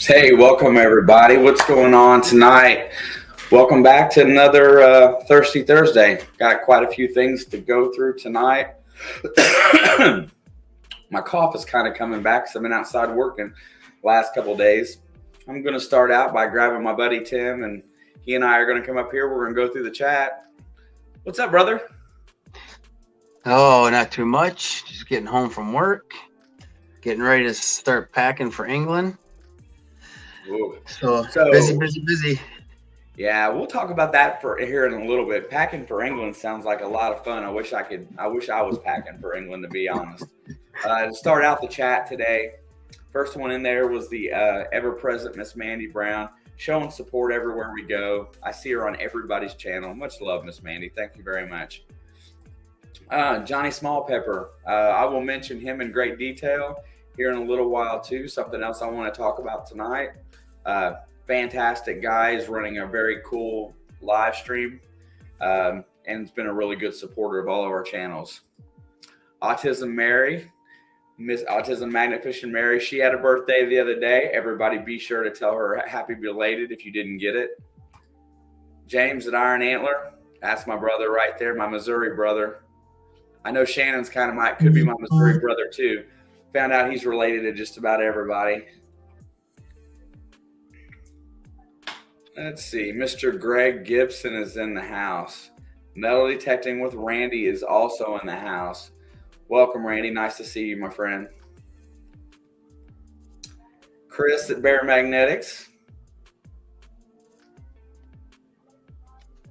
Hey, welcome everybody. What's going on tonight? Welcome back to another Thirsty Thursday. Got quite a few things to go through tonight. My cough is kind of coming back because I've been outside working last couple days. I'm going to start out by grabbing my buddy Tim, and he and I are going to come up here. We're going to go through the chat. What's up, brother? Oh, not too much. Just getting home from work. Getting ready to start packing for England. Ooh. So busy. Yeah, we'll talk about that for here in a little bit. Packing for England sounds like a lot of fun. I wish I was packing for England, to be honest. To start out the chat today, first one in there was the ever-present Miss Mandy Brown, showing support everywhere we go. I see her on everybody's channel. Much love, Miss Mandy. Thank you very much. Johnny Smallpepper, I will mention him in great detail here in a little while too. Something else I want to talk about tonight. Fantastic guy, is running a very cool live stream, and it's been a really good supporter of all of our channels. Autism Mary, Miss Autism Magnificent Mary, she had a birthday the other day. Everybody be sure to tell her happy belated if you didn't get it. James at Iron Antler, that's my brother right there, my Missouri brother. I know Shannon's could be my Missouri brother too. Found out he's related to just about everybody. Let's see. Mr. Greg Gibson is in the house. Metal Detecting with Randy is also in the house. Welcome, Randy. Nice to see you, my friend. Chris at Bear Magnetics.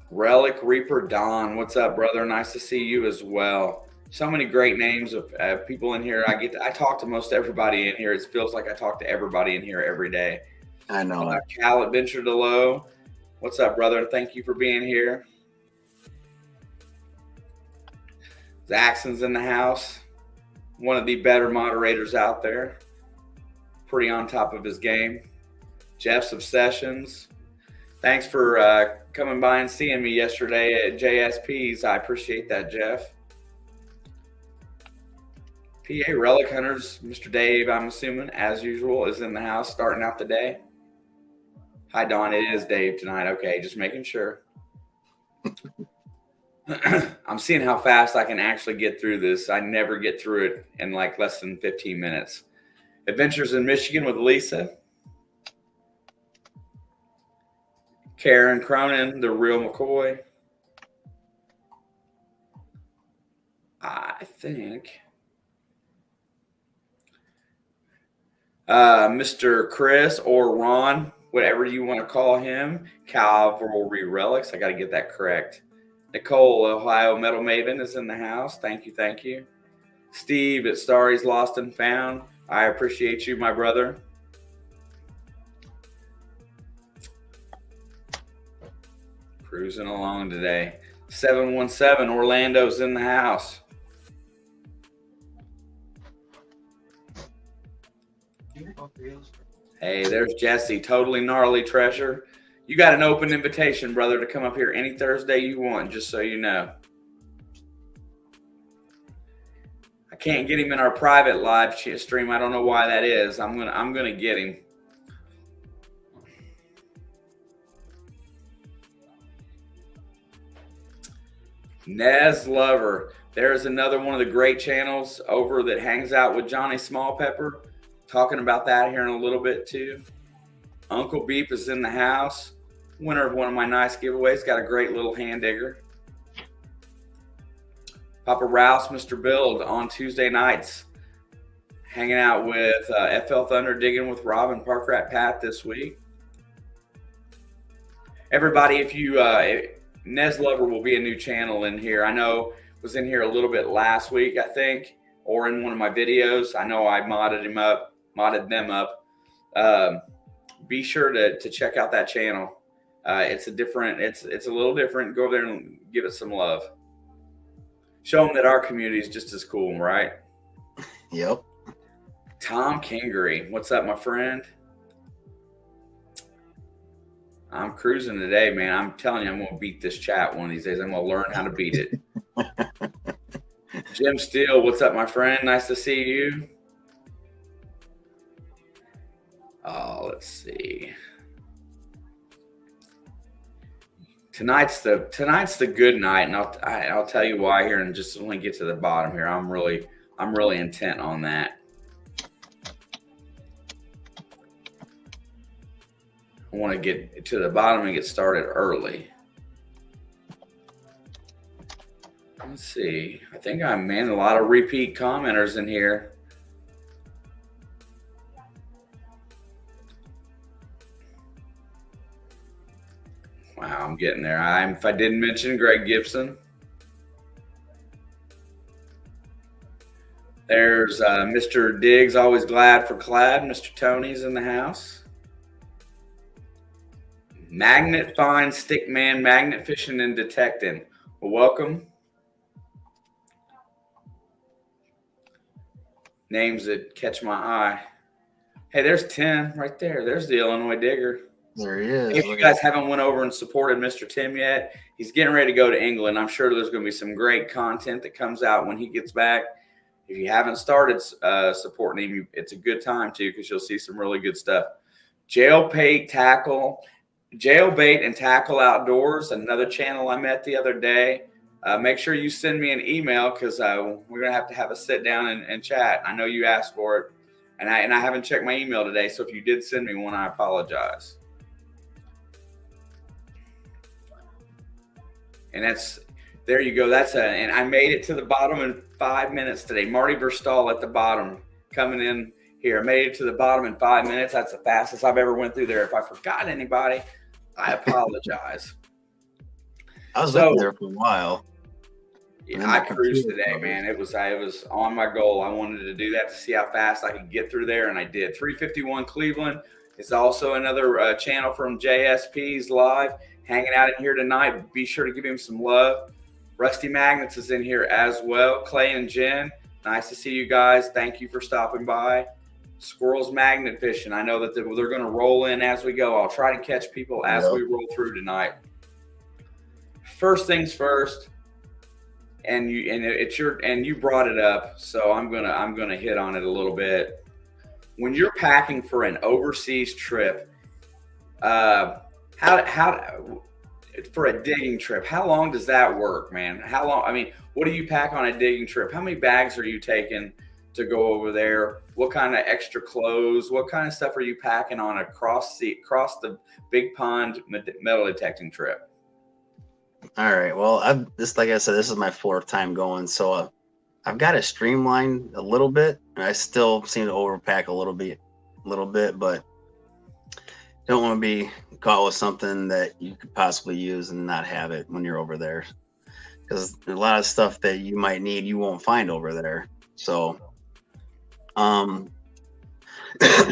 Relic Reaper Don. What's up, brother? Nice to see you as well. So many great names of people in here. I talk to most everybody in here. It feels like I talk to everybody in here every day. I know. Cal Adventure Delow. What's up, brother? Thank you for being here. Zaxxon's in the house. One of the better moderators out there. Pretty on top of his game. Jeff's Obsessions. Thanks for coming by and seeing me yesterday at JSP's. I appreciate that, Jeff. PA Relic Hunters, Mr. Dave, I'm assuming, as usual, is in the house starting out the day. Hi, Dawn. It is Dave tonight. Okay, just making sure. I'm seeing how fast I can actually get through this. I never get through it in like less than 15 minutes. Adventures in Michigan with Lisa. Karen Cronin, the real McCoy. I think. Mr. Chris or Ron, whatever you want to call him. Cavalry Relics. I got to get that correct. Nicole, Ohio Metal Maven, is in the house. Thank you. Thank you. Steve at Starry's Lost and Found. I appreciate you, my brother. Cruising along today. 717 Orlando's in the house. Hey, there's Jesse. Totally gnarly treasure. You got an open invitation, brother, to come up here any Thursday you want, just so you know. I can't get him in our private live stream. I don't know why that is. I'm gonna get him. Nez Lover. There's another one of the great channels over that hangs out with Johnny Smallpepper. Talking about that here in a little bit too. Uncle Beep is in the house. Winner of one of my nice giveaways. Got a great little hand digger. Papa Rouse, Mr. Build on Tuesday nights. Hanging out with FL Thunder, digging with Rob and Park Rat Pat this week. Everybody, if you Nez Lover will be a new channel in here. I know was in here a little bit last week, I think, or in one of my videos. I know I modded them up. Be sure to check out that channel. It's a little different. Go over there and give it some love. Show them that our community is just as cool, right? Yep. Tom Kingery, what's up, my friend? I'm cruising today, man. I'm telling you, I'm going to beat this chat one of these days. I'm going to learn how to beat it. Jim Steele, what's up, my friend? Nice to see you. let's see. Tonight's the good night, and I'll tell you why here, and just when we get to the bottom here, I'm really intent on that. I want to get to the bottom and get started early. Let's see. I think a lot of repeat commenters in here. Wow, I'm getting there. If I didn't mention Greg Gibson, there's Mr. Diggs, always glad for Clad. Mr. Tony's in the house. Magnet Find, Stickman, Magnet Fishing and Detecting. Well, welcome. Names that catch my eye. Hey, there's Tim right there. There's the Illinois Digger. There he is. If you guys haven't went over and supported Mr. Tim yet, he's getting ready to go to England. I'm sure there's going to be some great content that comes out when he gets back. If you haven't started supporting him, it's a good time too, because you'll see some really good stuff. Jailbait and Tackle Outdoors, another channel I met the other day. Make sure you send me an email, because we're going to have a sit down and chat. I know you asked for it, and I haven't checked my email today, so if you did send me one, I apologize. And there you go. And I made it to the bottom in 5 minutes today. Marty Verstahl at the bottom coming in here. I made it to the bottom in 5 minutes. That's the fastest I've ever went through there. If I forgot anybody, I apologize. I was up there for a while. Yeah, I cruised today, man. It was on my goal. I wanted to do that to see how fast I could get through there, and I did. 351 Cleveland is also another channel from JSP's live. Hanging out in here tonight. Be sure to give him some love. Rusty Magnets is in here as well. Clay and Jen, nice to see you guys. Thank you for stopping by. Squirrels Magnet Fishing. I know that they're going to roll in as we go. I'll try to catch people as we roll through tonight. First things first, and you brought it up, so I'm gonna hit on it a little bit. When you're packing for an overseas trip, how for a digging trip, how long does that work, man? How long? I mean, what do you pack on a digging trip? How many bags are you taking to go over there? What kind of extra clothes? What kind of stuff are you packing on across the big pond metal detecting trip? All right. Well, like I said, this is my fourth time going, so I've got it streamlined a little bit, and I still seem to overpack a little bit, but don't want to be caught with something that you could possibly use and not have it when you're over there, because a lot of stuff that you might need you won't find over there. So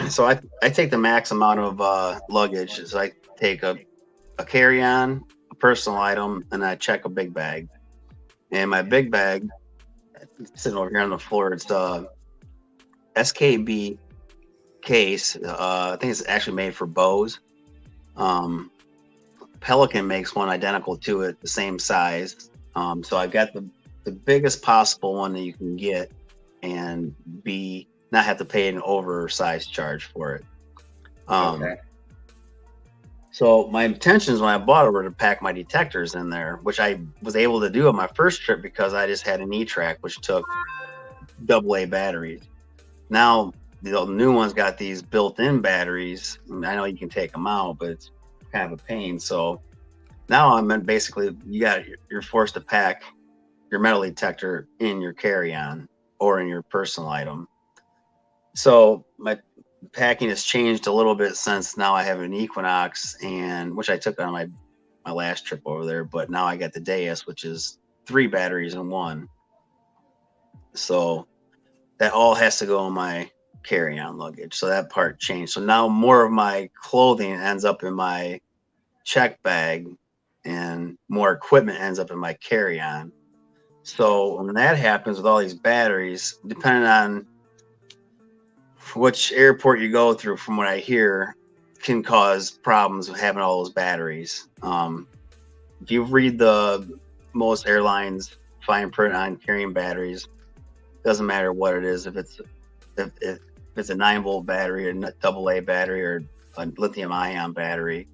so I take the max amount of luggage. So I take a carry-on, a personal item, and I check a big bag. And my big bag, sitting over here on the floor, it's SKB case. I think it's actually made for bows. Pelican makes one identical to it, the same size. So I got the biggest possible one that you can get, and not have to pay an oversized charge for it. Okay. So my intentions when I bought it were to pack my detectors in there, which I was able to do on my first trip because I just had an E-Track, which took AA batteries. Now the new one's got these built-in batteries. I know you can take them out, but it's kind of a pain. So now basically you're forced to pack your metal detector in your carry-on or in your personal item. So my packing has changed a little bit since now I have an Equinox, and which I took on my last trip over there, but now I got the Deus, which is 3 batteries in one. So that all has to go in my carry-on luggage. So that part changed. So now more of my clothing ends up in my check bag, and more equipment ends up in my carry-on. So when that happens with all these batteries, depending on which airport you go through, from what I hear, can cause problems with having all those batteries. If you read most airlines fine print on carrying batteries, doesn't matter what it is, if it's a 9-volt battery or AA battery or a lithium ion battery.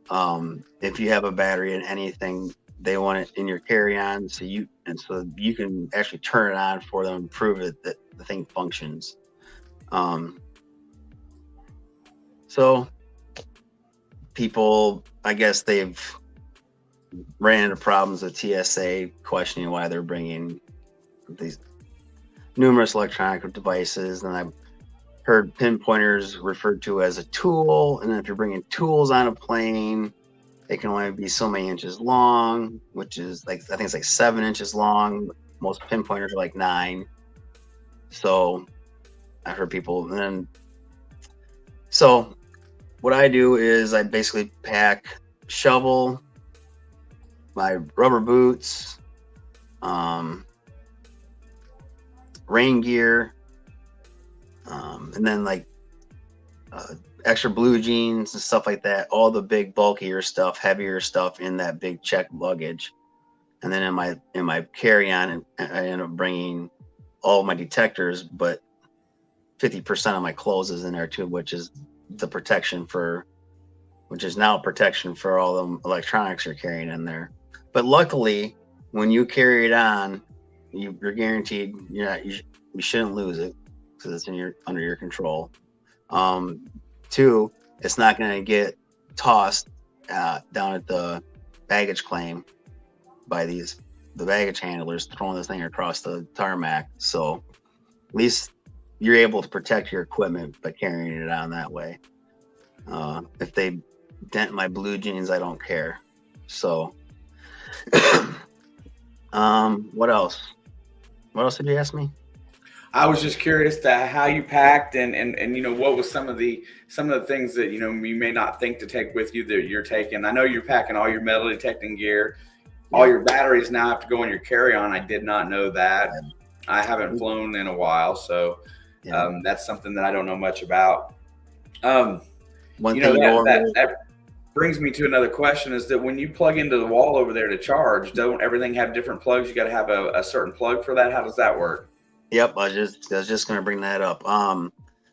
If you have a battery in anything, they want it in your carry-on, so you can actually turn it on for them and prove it that the thing functions. So people, I guess they've ran into problems with TSA questioning why they're bringing these numerous electronic devices, and I've heard pinpointers referred to as a tool, and then if you're bringing tools on a plane, they can only be so many inches long, which is like, I think it's like 7 inches long. Most pinpointers are like 9. So I've heard people, and then so what I do is I basically pack shovel, my rubber boots, rain gear, and then like extra blue jeans and stuff like that. All the big bulkier stuff, heavier stuff in that big check luggage. And then in my carry-on, I end up bringing all my detectors, but 50% of my clothes is in there too, which is now protection for all the electronics you're carrying in there. But luckily, when you carry it on, you're guaranteed you shouldn't lose it because it's under your control. 2, it's not going to get tossed down at the baggage claim by the baggage handlers throwing this thing across the tarmac. So at least you're able to protect your equipment by carrying it on that way. If they dent my blue jeans, I don't care. So what else? What else did you ask me? I was just curious to how you packed and what was some of the things that you may not think to take with you that you're taking. I know you're packing all your metal detecting gear, all your batteries now have to go in your carry-on. I did not know that. I haven't flown in a while, so that's something that I don't know much about. That brings me to another question: is that when you plug into the wall over there to charge, don't everything have different plugs? You got to have a certain plug for that. How does that work? Yep, I was just going to bring that up.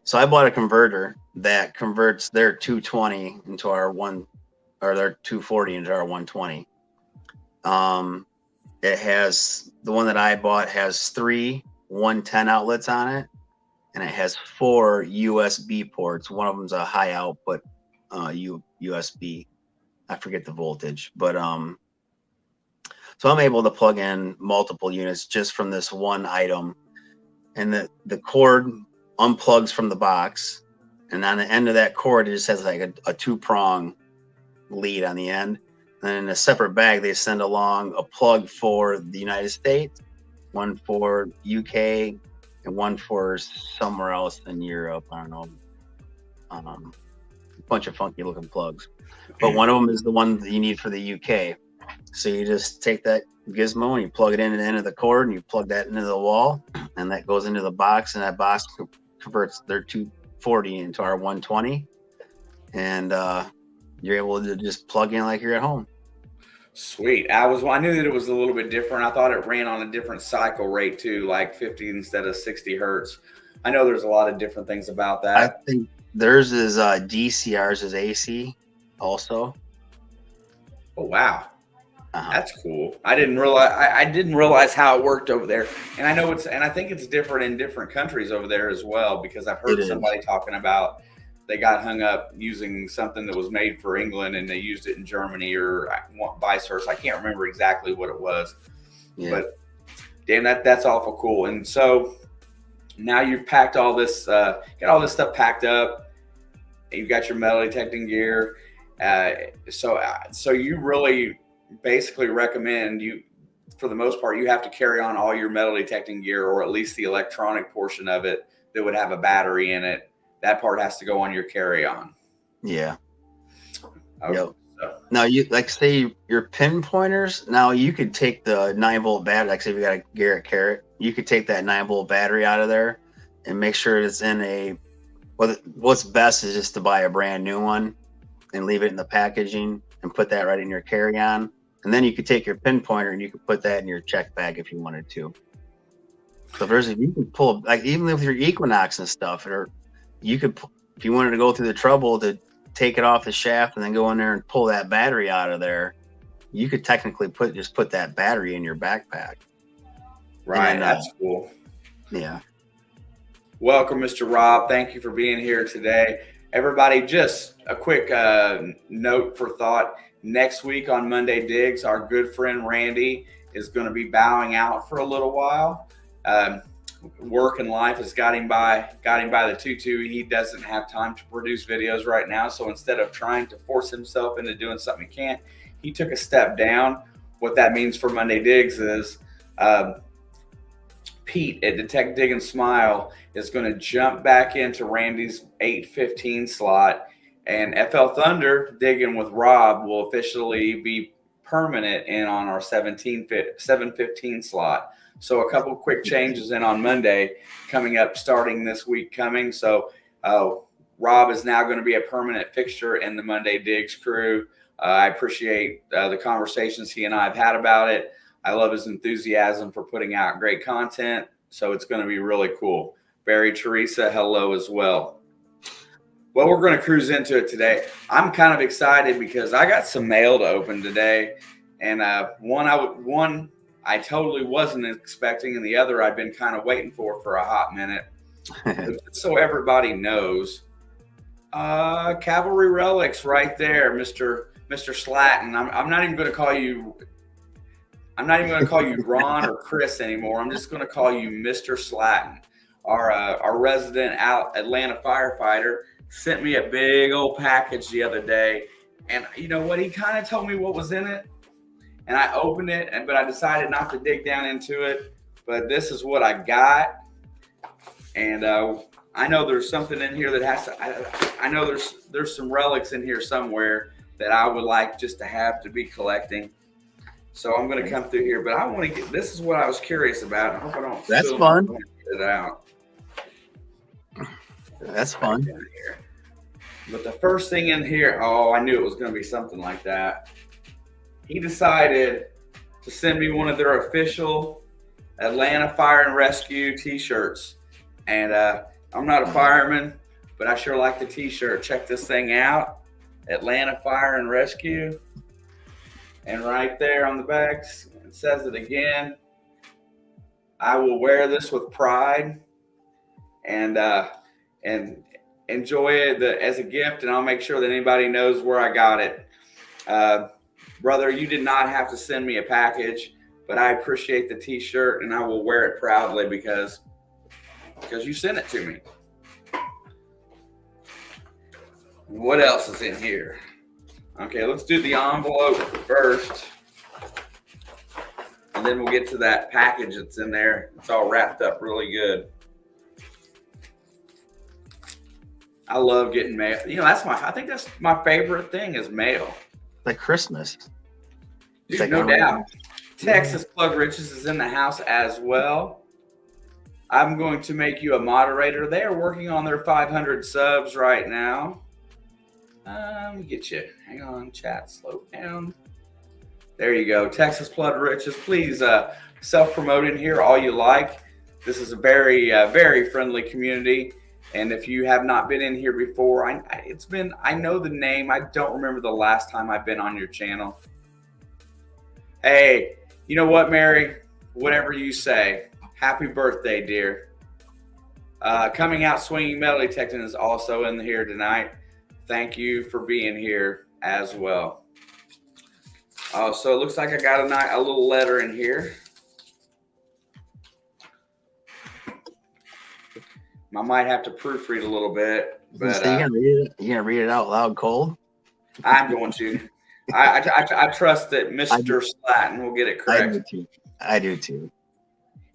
So I bought a converter that converts their 220 into their 240 into our 120. It has, the one that I bought has 3 110 outlets on it, and it has 4 USB ports. One of them's a high output USB. I forget the voltage, but so I'm able to plug in multiple units just from this one item. And the cord unplugs from the box, and on the end of that cord it just has like a 2-prong lead on the end. And in a separate bag they send along a plug for the United States, one for UK, and one for somewhere else in Europe. I don't know, a bunch of funky looking plugs, but one of them is the one that you need for the UK. So you just take that gizmo and you plug it in at the end of the cord, and you plug that into the wall, and that goes into the box, and that box converts their 240 into our 120, and you're able to just plug in like you're at home. Sweet. I knew that it was a little bit different. I thought it ran on a different cycle rate too, like 50 instead of 60 hertz. I know there's a lot of different things about that. I think theirs is DC, ours is AC also. Oh wow. That's cool. I didn't realize how it worked over there. And I know I think it's different in different countries over there as well, because I've heard somebody talking about they got hung up using something that was made for England and they used it in Germany or vice versa. I can't remember exactly what it was. Yeah. But damn, that's awful cool. And so now you've packed all this, got all this stuff packed up. You've got your metal detecting gear. So you really basically recommend for the most part, you have to carry on all your metal detecting gear, or at least the electronic portion of it that would have a battery in it. That part has to go on your carry-on. Yeah. Okay. Yep. Now you say your pinpointers. Now you could take the 9-volt battery. Like say if you got a Garrett Carrot, you could take that 9-volt battery out of there and make sure it's in what's best is just to buy a brand new one and leave it in the packaging and put that right in your carry-on. And then you could take your pinpointer and you could put that in your check bag if you wanted to. So you can pull, like even with your Equinox and stuff, or you could, if you wanted to go through the trouble to take it off the shaft and then go in there and pull that battery out of there, you could technically just put that battery in your backpack. Right. That's cool. Yeah. Welcome, Mr. Rob. Thank you for being here today. Everybody, just a quick note for thought. Next week on Monday Digs, our good friend Randy is going to be bowing out for a little while. Work and life has got him by the tutu. He doesn't have time to produce videos right now. So instead of trying to force himself into doing something he can't, he took a step down. What that means for Monday Digs is Pete at Detect, Dig, and Smile is going to jump back into Randy's 8:15 slot, and FL Thunder Digging with Rob will officially be permanent in on our 7:15 slot. So a couple quick changes in on Monday coming up, starting this week coming. So Rob is now going to be a permanent fixture in the Monday Digs crew. I appreciate the conversations he and I have had about it. I love his enthusiasm for putting out great content. So it's going to be really cool. Barry, Teresa, hello as well. Well, we're going to cruise into it today. I'm kind of excited because I got some mail to open today. And one I totally wasn't expecting, and the other I've been kind of waiting for a hot minute. So everybody knows, Cavalry Relics right there, Mr. Slatton. I'm not even going to call you. I'm not even going to call you Ron or Chris anymore. I'm just going to call you Mr. Slatton. Our resident Atlanta firefighter sent me a big old package the other day, and you know what? He kind of told me what was in it, and I opened it, but I decided not to dig down into it. But this is what I got, and I know there's something in here that has to. I know there's some relics in here somewhere that I would like just to have to be collecting. So I'm going to come through here, but I want to get. This is what I was curious about. I hope I don't. That's fun. Get it out. That's fun. But the first thing in here, oh, I knew it was going to be something like that. He decided to send me one of their official Atlanta Fire and Rescue T-shirts, and I'm not a fireman, but I sure like the T-shirt. Check this thing out, Atlanta Fire and Rescue. And right there on the back, it says it again. I will wear this with pride and enjoy it as a gift, and I'll make sure that anybody knows where I got it. Brother, you did not have to send me a package, but I appreciate the T-shirt, and I will wear it proudly because you sent it to me. What else is in here? Okay, let's do the envelope first, and then we'll get to that package that's in there. It's all wrapped up really good. I love getting mail. You know, I think that's my favorite thing is mail. Like Christmas. Dude, no doubt. Texas Plug Riches is in the house as well. I'm going to make you a moderator. They are working on their 500 subs right now. Let me get you. Hang on, chat, slow down. There you go. Texas Plug Riches. Please self-promote in here all you like. This is a very, very friendly community. And if you have not been in here before, I know the name. I don't remember the last time I've been on your channel. Hey, you know what, Mary? Whatever you say. Happy birthday, dear. Coming Out Swinging Metal Detecting is also in here tonight. Thank you for being here as well. So it looks like I got a little letter in here. I might have to proofread a little bit. But, so you gonna read it out loud, Cole? I'm going to. I trust that Mr. Slatton will get it correct. I do too.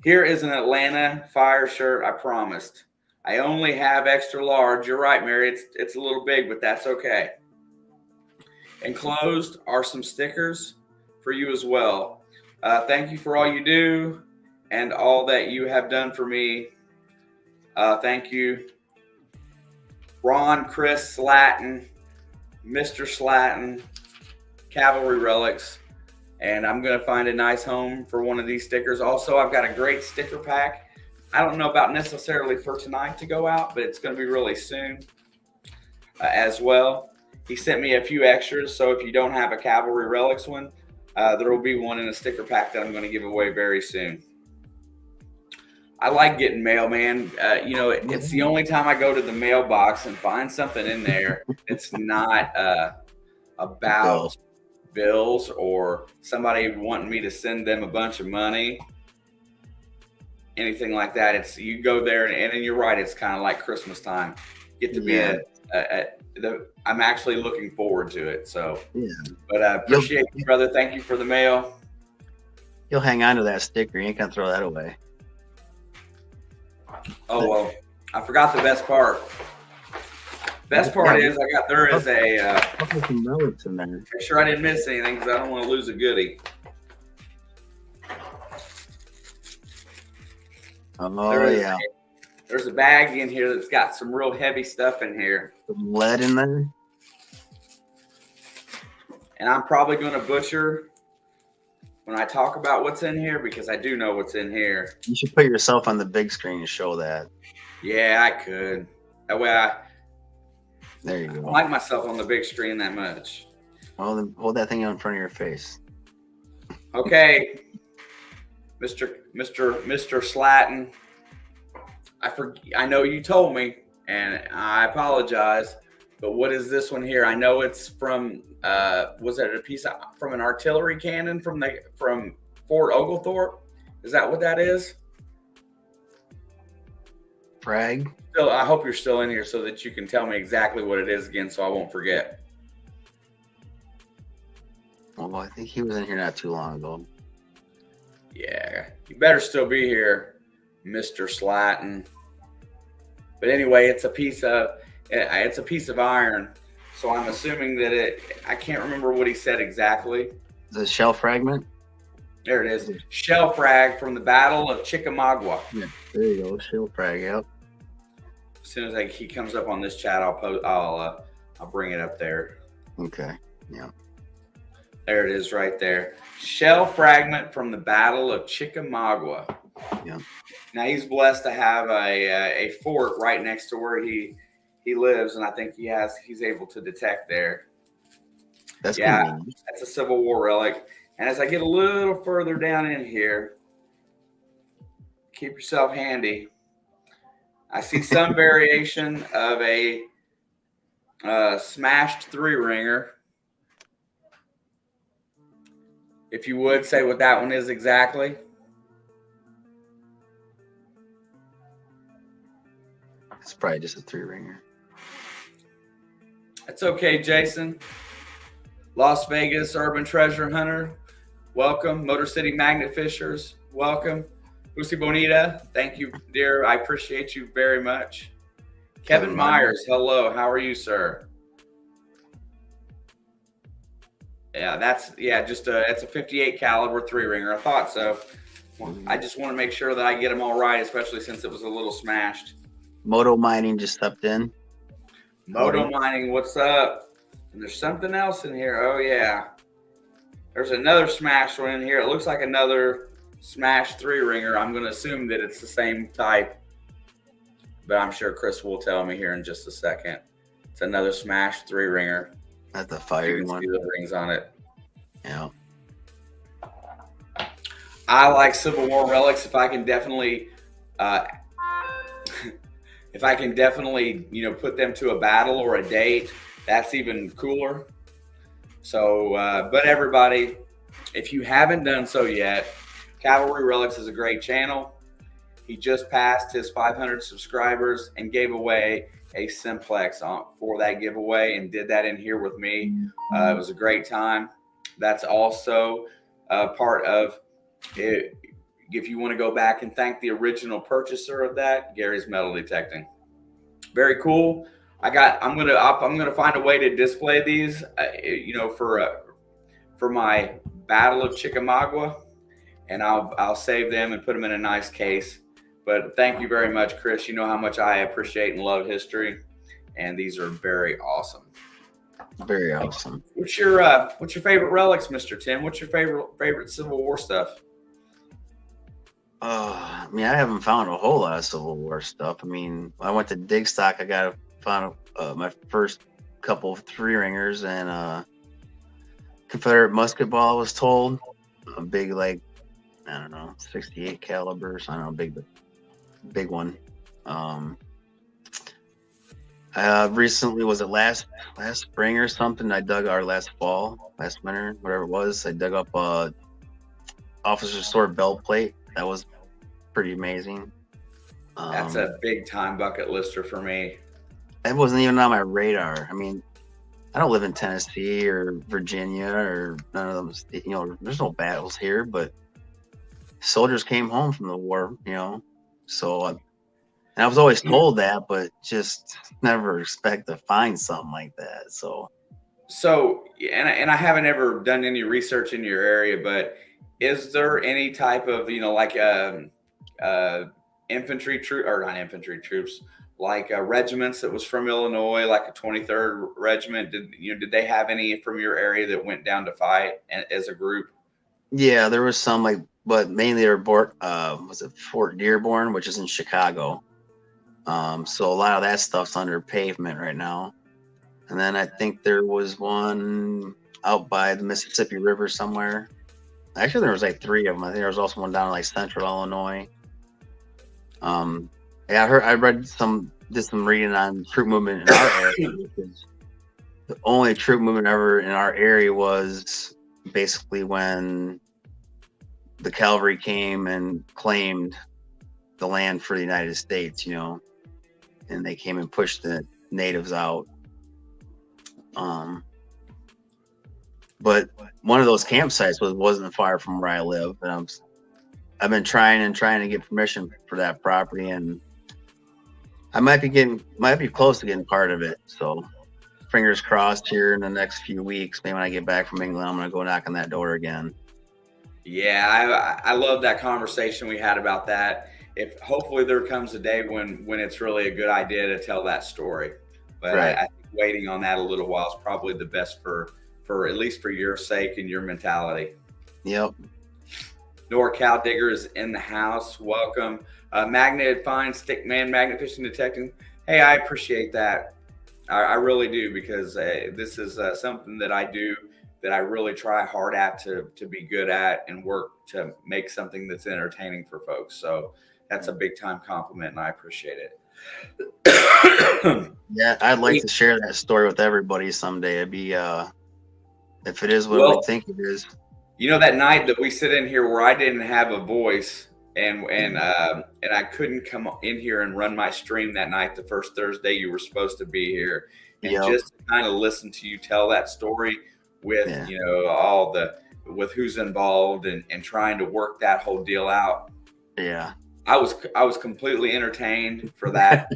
Here is an Atlanta Fire shirt I promised. I only have extra large. You're right, Mary. It's a little big, but that's okay. Enclosed are some stickers for you as well. Thank you for all you do and all that you have done for me. Thank you, Ron, Chris, Slatton, Mr. Slatton, Cavalry Relics. And I'm going to find a nice home for one of these stickers. Also, I've got a great sticker pack. I don't know about necessarily for tonight to go out, but it's going to be really soon as well. He sent me a few extras, so if you don't have a Cavalry Relics one, there will be one in a sticker pack that I'm going to give away very soon. I like getting mail, man. It's the only time I go to the mailbox and find something in there that's not about bills or somebody wanting me to send them a bunch of money, anything like that. It's you go there and you're right. It's kind of like Christmas time. Get to be I'm actually looking forward to it. So, but I appreciate you, brother. Thank you for the mail. You'll hang on to that sticker. You ain't gonna throw that away. Oh, well, I forgot the best part. Best part is there is some relics in there. Make sure I didn't miss anything because I don't want to lose a goodie. Oh, There's a bag in here that's got some real heavy stuff in here. Some lead in there. And I'm probably going to butcher when I talk about what's in here because I do know what's in here. You should put yourself on the big screen and show that. Yeah, I could. That way there you go. I don't like myself on the big screen that much. Well, then hold that thing in front of your face. Okay, Mr. Slatton. I know you told me, and I apologize. But what is this one here? I know it's from. Was it a piece from an artillery cannon from Fort Oglethorpe? Is that what that is? Frag. Still, I hope you're still in here so that you can tell me exactly what it is again, so I won't forget. Well, I think he was in here not too long ago. Yeah, you better still be here, Mr. Slatton. But anyway, it's a piece of iron. So I'm assuming that I can't remember what he said exactly. The shell fragment? There it is. Shell frag from the Battle of Chickamauga. Yeah, there you go. Shell frag, yep. As soon as he comes up on this chat, I'll bring it up there. Okay. Yeah. There it is right there. Shell fragment from the Battle of Chickamauga. Yeah. Now he's blessed to have a fort right next to where he lives, and I think he's able to detect there. That's convenient. That's a Civil War relic. And as I get a little further down in here, keep yourself handy. I see some variation of a smashed 3-ringer. If you would say what that one is exactly. It's probably just a 3-ringer. That's okay, Jason. Las Vegas Urban Treasure Hunter, welcome. Motor City Magnet Fishers, welcome. Lucy Bonita, thank you, dear. I appreciate you very much. Kevin Myers, hello. How are you, sir? Yeah, that's a 58 caliber 3-ringer. I thought so. I just want to make sure that I get them all right, especially since it was a little smashed. Moto Mining just stepped in. Moto Mining, what's up? And there's something else in here. Oh, yeah. There's another smashed one in here. It looks like another smashed 3-ringer. I'm going to assume that it's the same type, but I'm sure Chris will tell me here in just a second. It's another smashed 3-ringer. That's the fired one. See the rings on it. Yeah. I like Civil War relics. If I can definitely put them to a battle or a date, that's even cooler. So, but everybody, if you haven't done so yet, Cavalry Relics is a great channel. He just passed his 500 subscribers and gave away a simplex for that giveaway and did that in here with me. It was a great time. That's also part of it. If you want to go back and thank the original purchaser of that, Gary's Metal Detecting. Very cool. I'm gonna find a way to display these, for my Battle of Chickamauga, and I'll save them and put them in a nice case. But thank you very much, Chris. You know how much I appreciate and love history, and these are very awesome. Very awesome. What's your favorite relics, Mr. Tim? What's your favorite Civil War stuff? I haven't found a whole lot of Civil War stuff. I went to Digstock. I found my first couple of 3-ringers, and Confederate musket ball was told. A big, like, I don't know, 68 caliber. So I don't know, big one. Recently, was it last spring or something? I dug our last winter, whatever it was. I dug up a officer sword belt plate. That was pretty amazing. That's a big time bucket lister for me. That wasn't even on my radar. I mean, I don't live in Tennessee or Virginia or none of them. You know, there's no battles here, but soldiers came home from the war. You know, so and I was always told that, but just never expect to find something like that. So, and I haven't ever done any research in your area, but is there any type of, you know, like infantry troop, or not infantry troops, like regiments that was from Illinois, like a 23rd regiment? Did they have any from your area that went down to fight as a group? yeah, there was some, like, but mainly they were was it Fort Dearborn, which is in Chicago. So a lot of that stuff's under pavement right now. And then I think there was one out by the Mississippi River somewhere. Actually, there was like 3 of them. I think there was also one down in like Central Illinois. Yeah, did some reading on troop movement in our area. Because the only troop movement ever in our area was basically when the cavalry came and claimed the land for the United States, you know, and they came and pushed the natives out. But one of those campsites wasn't far from where I live, and I've been trying to get permission for that property, and I might be close to getting part of it. So fingers crossed here in the next few weeks. Maybe when I get back from England, I'm gonna go knock on that door again. Yeah, I love that conversation we had about that. If hopefully there comes a day when it's really a good idea to tell that story, but Right. I think waiting on that a little while is probably the best for at least for your sake and your mentality. Yep. NorCal Digger is in the house. Welcome. Magnet Fine Stickman Magnet Fishing Detecting. Hey, I appreciate that. I really do, because this is something that I do, that I really try hard at to be good at, and work to make something that's entertaining for folks. So that's a big time compliment, and I appreciate it. Yeah, I'd like to share that story with everybody someday. It'd be if it is what we think it is. You know, that night that we sit in here where I didn't have a voice, and I couldn't come in here and run my stream that night, the first Thursday you were supposed to be here, and just to kind of listen to you tell that story with you know, with who's involved, and trying to work that whole deal out. Yeah. I was completely entertained for that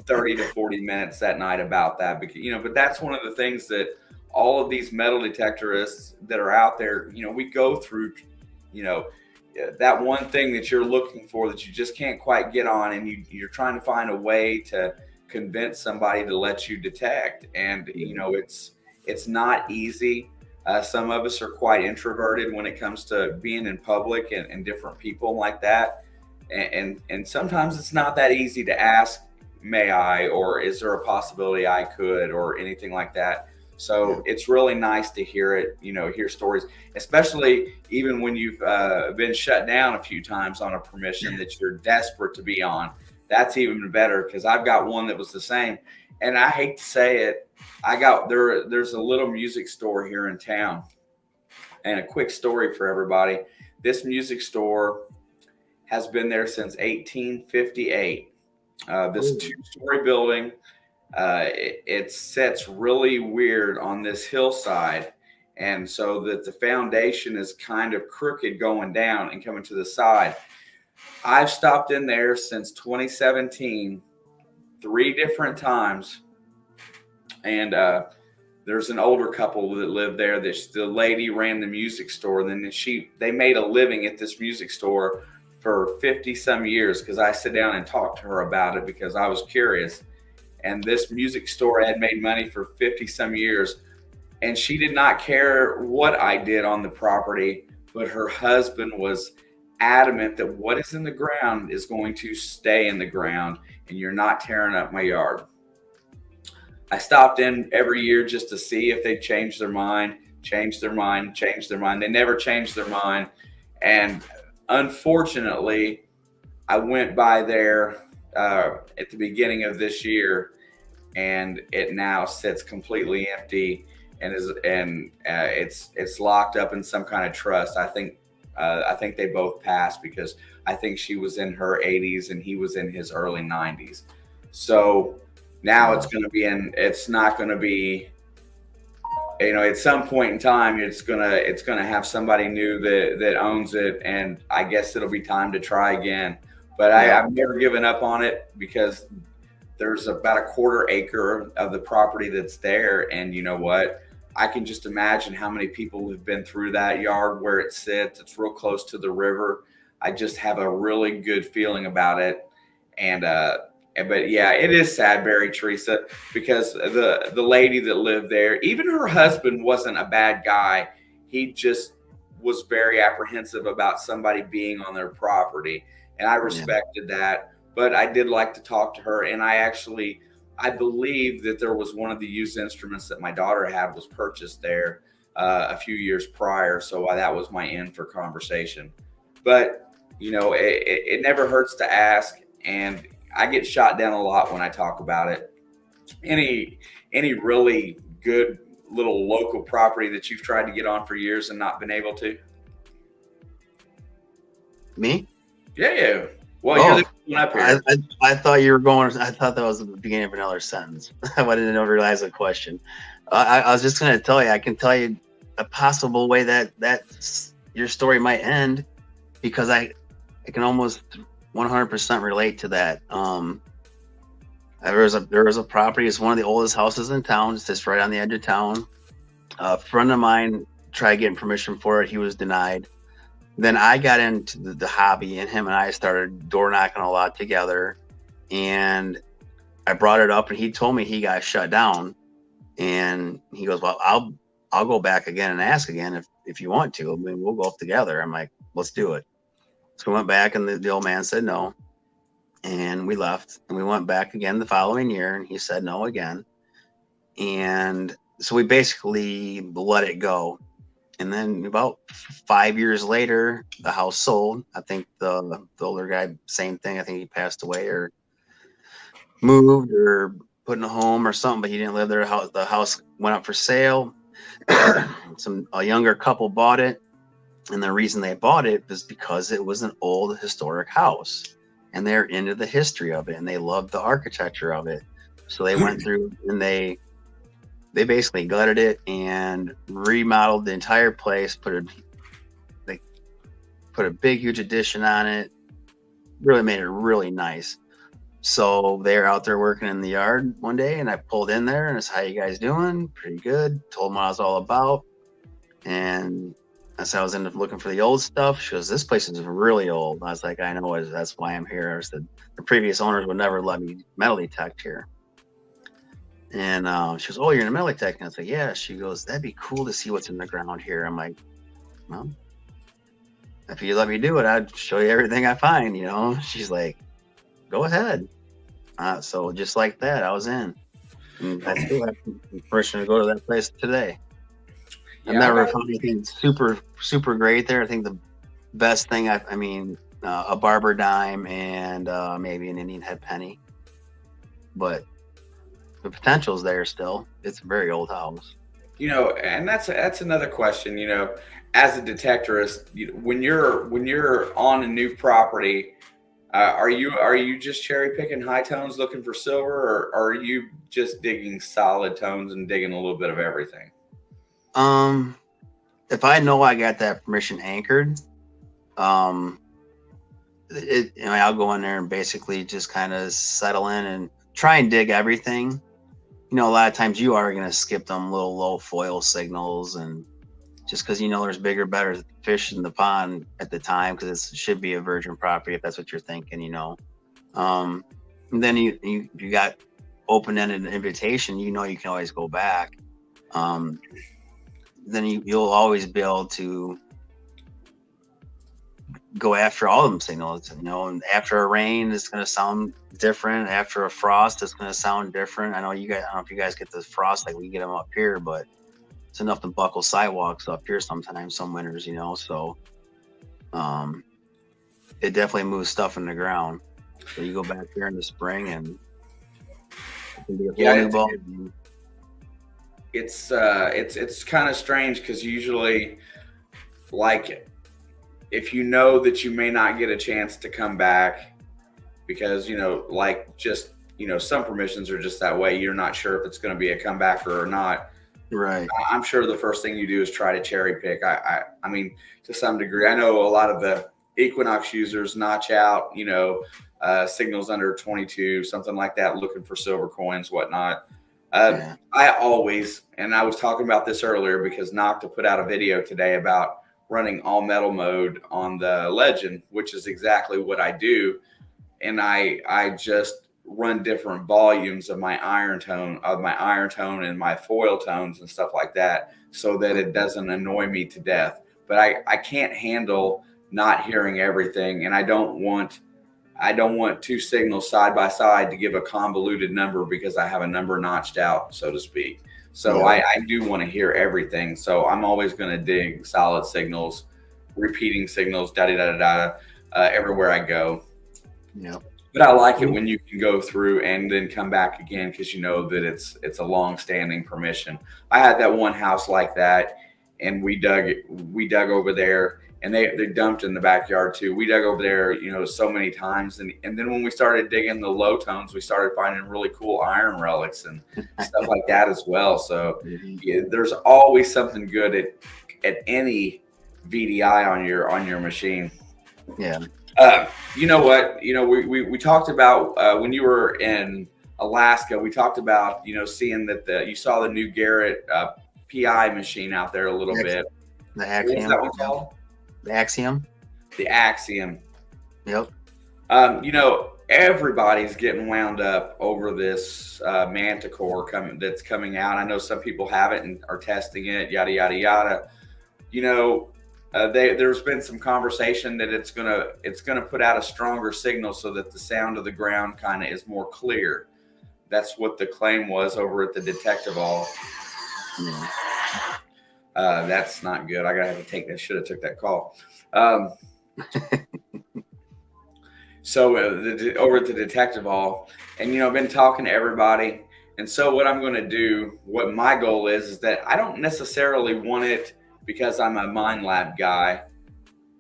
30 to 40 minutes that night about that, because, you know, but that's one of the things that all of these metal detectorists that are out there, you know, we go through, you know, that one thing that you're looking for that you just can't quite get on, and you're trying to find a way to convince somebody to let you detect. And, you know, it's not easy. Some of us are quite introverted when it comes to being in public and different people like that. And sometimes it's not that easy to ask, may I, or is there a possibility I could, or anything like that. So it's really nice to hear it, you know, hear stories, especially even when you've been shut down a few times on a permission that you're desperate to be on. That's even better, because I've got one that was the same. And I hate to say it, there's a little music store here in town. And a quick story for everybody. This music store has been there since 1858. This 2-story building, it sits really weird on this hillside, and so that the foundation is kind of crooked going down and coming to the side. I've stopped in there since 2017 3 different times, and there's an older couple that lived there. The lady ran the music store, and then they made a living at this music store for 50 some years, because I sit down and talk to her about it because I was curious. And this music store had made money for 50 some years, and she did not care what I did on the property, but her husband was adamant that what is in the ground is going to stay in the ground, and you're not tearing up my yard. I stopped in every year just to see if they changed their mind, changed their mind, changed their mind. They never changed their mind. And unfortunately, I went by there at the beginning of this year, and it now sits completely empty and it's locked up in some kind of trust. I think they both passed because I think she was in her 80s and he was in his early 90s. So now it's not going to be, at some point in time, it's gonna have somebody new that owns it, and I guess it'll be time to try again. But I've never given up on it because there's about a quarter acre of the property that's there, and you know what? I can just imagine how many people have been through that yard where it sits. It's real close to the river. I just have a really good feeling about it, and but yeah, it is sad, Barry, Teresa, because the lady that lived there, even her husband wasn't a bad guy. He just was very apprehensive about somebody being on their property, and I respected that. But I did like to talk to her, and I believe that there was one of the used instruments that my daughter had was purchased there a few years prior, so that was my in for conversation. But it never hurts to ask, and I get shot down a lot when I talk about it. Any really good little local property that you've tried to get on for years and not been able to? Me? Yeah. Well, you're the one up here. I thought you were going. I thought that was the beginning of another sentence. I didn't realize the question. I was just going to tell you. I can tell you a possible way that your story might end, because I can almost 100% relate to that. There was a property. It's one of the oldest houses in town. It's just right on the edge of town. A friend of mine tried getting permission for it. He was denied. Then I got into the hobby, and him and I started door knocking a lot together. And I brought it up, and he told me he got shut down. And he goes, "Well, I'll go back again and ask again if you want to. I mean, we'll go up together." I'm like, "Let's do it." So we went back, and the old man said no. And we left, and we went back again the following year, and he said no again. And so we basically let it go. And then about 5 years later, the house sold. I think the older guy, same thing. I think he passed away or moved or put in a home or something, but he didn't live there. The house went up for sale. A younger couple bought it. And the reason they bought it was because it was an old historic house, and they're into the history of it, and they loved the architecture of it. So they went through and they basically gutted it and remodeled the entire place, they put a big, huge addition on it, really made it really nice. So they're out there working in the yard one day, and I pulled in there, and it's, "How you guys doing?" "Pretty good." Told them what I was all about. And I said I was looking for the old stuff. She goes, "This place is really old." I was like, "I know, that's why I'm here." I said, "The previous owners would never let me metal detect here." And she goes, "Oh, you're in a metal detect?" And I was like, "Yeah." She goes, "That'd be cool to see what's in the ground here." I'm like, "Well, if you let me do it, I'd show you everything I find, She's like, "Go ahead." So just like that, I was in. And that's cool. I'm permission to go to that place today. I've never found anything super, super great there. I think the best thing, a barber dime and maybe an Indian head penny. But the potential's there still. It's a very old house. And that's another question. As a detectorist, when you're on a new property, are you just cherry picking high tones looking for silver, or are you just digging solid tones and digging a little bit of everything? If I know I got that permission anchored, I'll go in there and basically just kind of settle in and try and dig everything. A lot of times you are going to skip them little low foil signals, and just because there's bigger, better fish in the pond at the time, because it should be a virgin property if that's what you're thinking. And then you got open-ended invitation. You can always go back. Then you'll always be able to go after all of them signals, you know, and after a rain, it's going to sound different. After a frost, it's going to sound different. I know you guys, I don't know if you guys get the frost like we get them up here, but it's enough to buckle sidewalks up here sometimes, some winters, you know, so it definitely moves stuff in the ground. So you go back there in the spring and it can be a whole new ball. It's kind of strange because usually, like, if you know that you may not get a chance to come back because, you know, like, just, you know, some permissions are just that way. You're not sure if it's going to be a comebacker or not. Right. I'm sure the first thing you do is try to cherry pick. I mean, to some degree, I know a lot of the Equinox users notch out, you know, signals under 22, something like that, looking for silver coins, whatnot. I always, and I was talking about this earlier because Nocta put out a video today about running all metal mode on the Legend, which is exactly what I do. And I just run different volumes of my iron tone and my foil tones and stuff like that, so that it doesn't annoy me to death. But I can't handle not hearing everything, and I don't want two signals side by side to give a convoluted number because I have a number notched out, so to speak. So I do want to hear everything. So I'm always going to dig solid signals, repeating signals, everywhere I go. Yeah. But I like it when you can go through and then come back again because you know that it's a long-standing permission. I had that one house like that, and we dug over there, and they dumped in the backyard too. We dug over there, you know, so many times, and then when we started digging the low tones, we started finding really cool iron relics and stuff like that as well. So yeah, there's always something good at any VDI on your machine. Yeah. You know what? You know, we talked about when you were in Alaska. We talked about, you know, seeing that you saw the new Garrett PI machine out there a little bit. The Axiom. What's that one called? The Axiom. The Axiom. Yep. You know, everybody's getting wound up over this manticore that's coming out. I know some people have it and are testing it. Yada yada yada. You know. There's been some conversation that it's gonna put out a stronger signal so that the sound of the ground kind of is more clear. That's what the claim was over at the detective all. That's not good. I gotta have to take that. Should have took that call. So over at the detective hall, and you know, I've been talking to everybody, and so what I'm going to do, what my goal is that I don't necessarily want it because I'm a Mind Lab guy.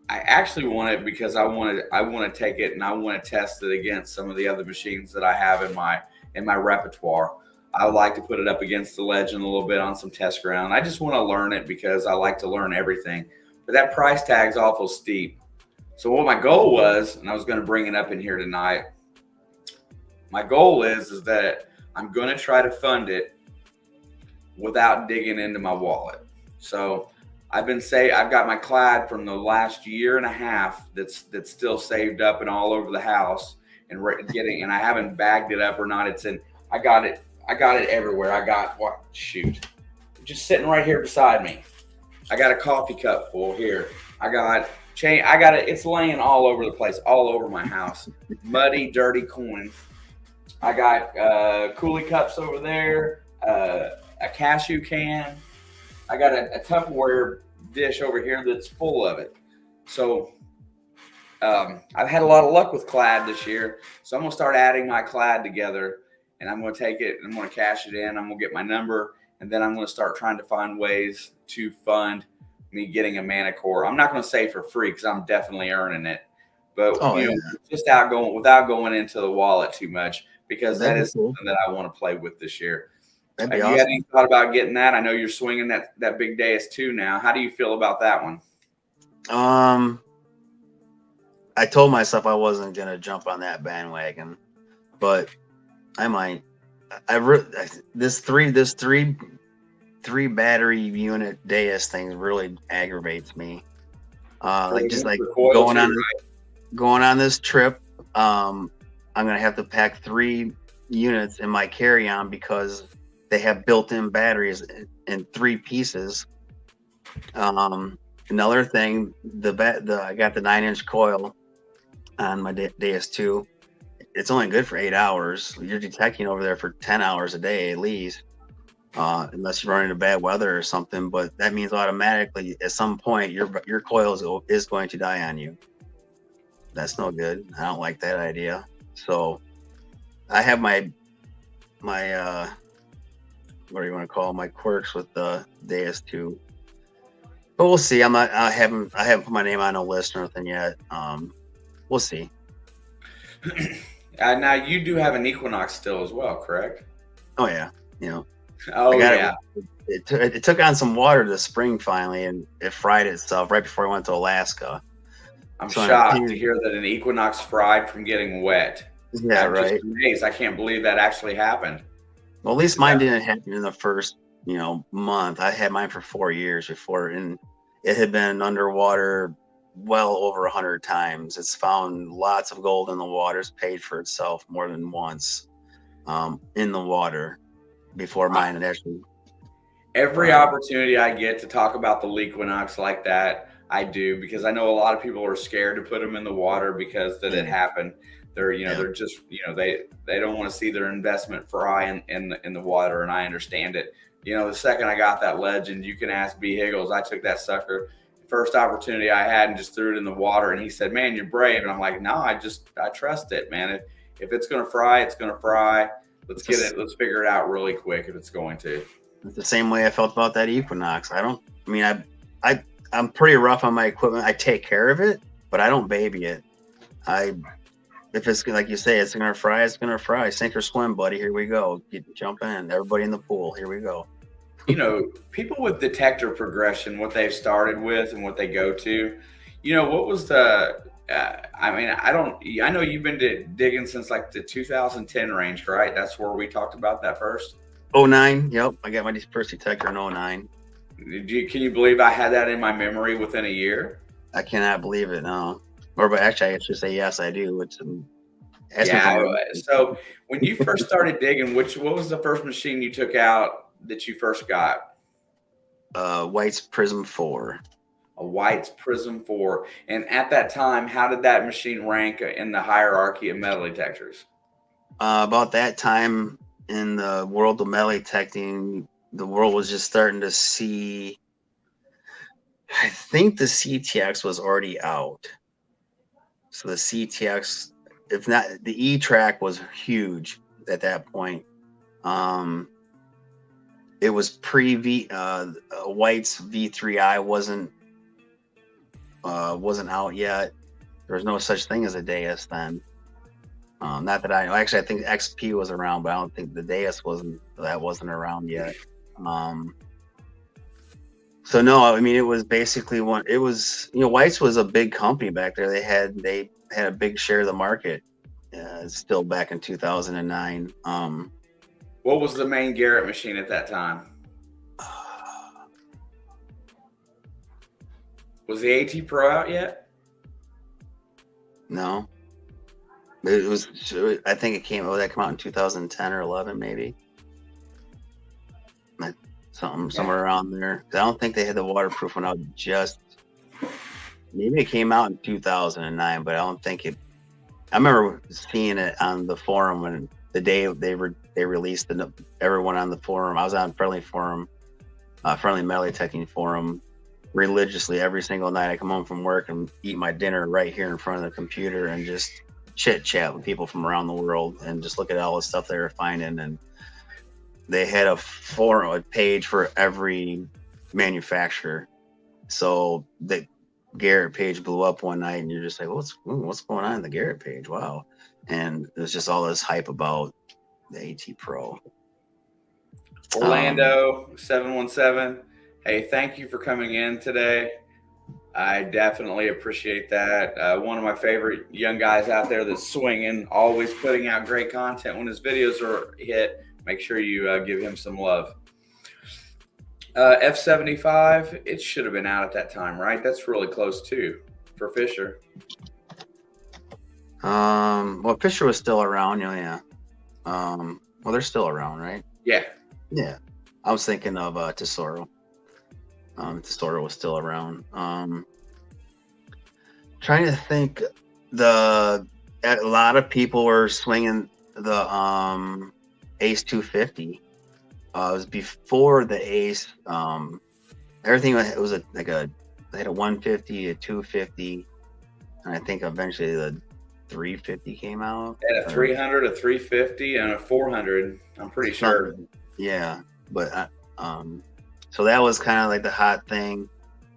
I actually want it because I want to take it and I want to test it against some of the other machines that I have in my repertoire. I would like to put it up against the Legend a little bit on some test ground. I just want to learn it because I like to learn everything. But that price tag's awful steep. So what my goal was, and I was going to bring it up in here tonight, my goal is that I'm going to try to fund it without digging into my wallet. So I've got my clad from the last year and a half that's still saved up and all over the house and I haven't bagged it up or not. I got it everywhere. Just sitting right here beside me. I got a coffee cup full here. It's laying all over the place, all over my house. Muddy, dirty coins. I got coolie cups over there, a cashew can. I got a Tupperware dish over here that's full of it. So I've had a lot of luck with clad this year. So I'm going to start adding my clad together, and I'm going to take it and I'm going to cash it in. I'm going to get my number, and then I'm going to start trying to find ways to fund me getting a manticore. I'm not going to say for free because I'm definitely earning it, but just without going into the wallet too much, because that is something that I want to play with this year. Have you had any thought about getting that? I know you're swinging that big Deus 2 now. How do you feel about that one? I told myself I wasn't gonna jump on that bandwagon, but I might. This three battery unit Deus thing really aggravates me. Going on this trip, I'm gonna have to pack 3 units in my carry-on because they have built-in batteries in 3 pieces. Another thing, I got the 9-inch coil on my DS2. It's only good for 8 hours. You're detecting over there for 10 hours a day at least, unless you're running into bad weather or something. But that means automatically at some point your coil is going to die on you. That's no good. I don't like that idea. So I have my what do you want to call my quirks with the DS2. But we'll see. I haven't put my name on a list or anything yet. We'll see. Now you do have an Equinox still as well, correct? Oh yeah, you know. Oh yeah. It took on some water this spring finally, and it fried itself right before I went to Alaska. I'm shocked to hear that an Equinox fried from getting wet. Yeah, I'm just amazed. I can't believe that actually happened. Well, at least mine didn't happen in the first, month. I had mine for 4 years before, and it had been underwater well over 100 times. It's found lots of gold in the water. It's paid for itself more than once in the water before mine had actually. Every opportunity I get to talk about the Equinox like that, I do, because I know a lot of people are scared to put them in the water because that it happened. They're, they're just, they don't want to see their investment fry in the water, and I understand it. The second I got that Legend, you can ask B. Higgles. I took that sucker first opportunity I had and just threw it in the water, and he said, "Man, you're brave." And I'm like, "No, I trust it, man. If it's gonna fry, it's gonna fry. Let's figure it out really quick if it's going to." It's the same way I felt about that Equinox. I'm pretty rough on my equipment. I take care of it, but I don't baby it. If it's like you say, it's gonna fry, it's gonna fry. Sink or swim, buddy. Here we go. Jump in. Everybody in the pool. Here we go. People with detector progression, what they've started with and what they go to, what was the, I know you've been digging since like the 2010 range, right? That's where we talked about that first. 09. Yep. I got my first detector in 09. Can you believe I had that in my memory within a year? I cannot believe it. No. But actually, I should say yes, I do. So when you first started digging, what was the first machine you took out that you first got? White's Prism 4. A White's Prism 4. And at that time, how did that machine rank in the hierarchy of metal detectors? About that time in the world of metal detecting, the world was just starting to see. I think the CTX was already out. So the CTX, if not, the E-Track was huge at that point. It was pre White's V3i wasn't out yet. There was no such thing as a Deus then. Not that I know. Actually, I think XP was around, but I don't think the Deus wasn't around yet. So no, it was basically White's was a big company back there. They had a big share of the market. Still back in 2009. What was the main Garrett machine at that time? Was the AT Pro out yet? No. It was. I think it came out in 2010 or 11, maybe. Somewhere around there. I don't think they had the waterproof one out just. Maybe it came out in 2009, but I don't think it. I remember seeing it on the forum when the day they released everyone on the forum. I was on Friendly Metal Detecting forum religiously every single night. I come home from work and eat my dinner right here in front of the computer and just chit chat with people from around the world and just look at all the stuff they were finding. And they had a page for every manufacturer. So the Garrett page blew up one night, and you're just like, what's going on in the Garrett page? Wow. And there's just all this hype about the AT Pro. Orlando 717. Hey, thank you for coming in today. I definitely appreciate that. One of my favorite young guys out there that's swinging, always putting out great content. When his videos are hit, make sure you give him some love. F75, it should have been out at that time, right? That's really close too for Fisher. Well, Fisher was still around, yeah. Well, they're still around, right? Yeah. Yeah. I was thinking of Tesoro. If the store was still around. Trying to think, a lot of people were swinging the Ace 250. It was before the Ace. Everything was they had a 150, a 250, and I think eventually the 350 came out. They had a 300, a 350, and a 400. I'm pretty sure. Yeah, but so that was kind of like the hot thing.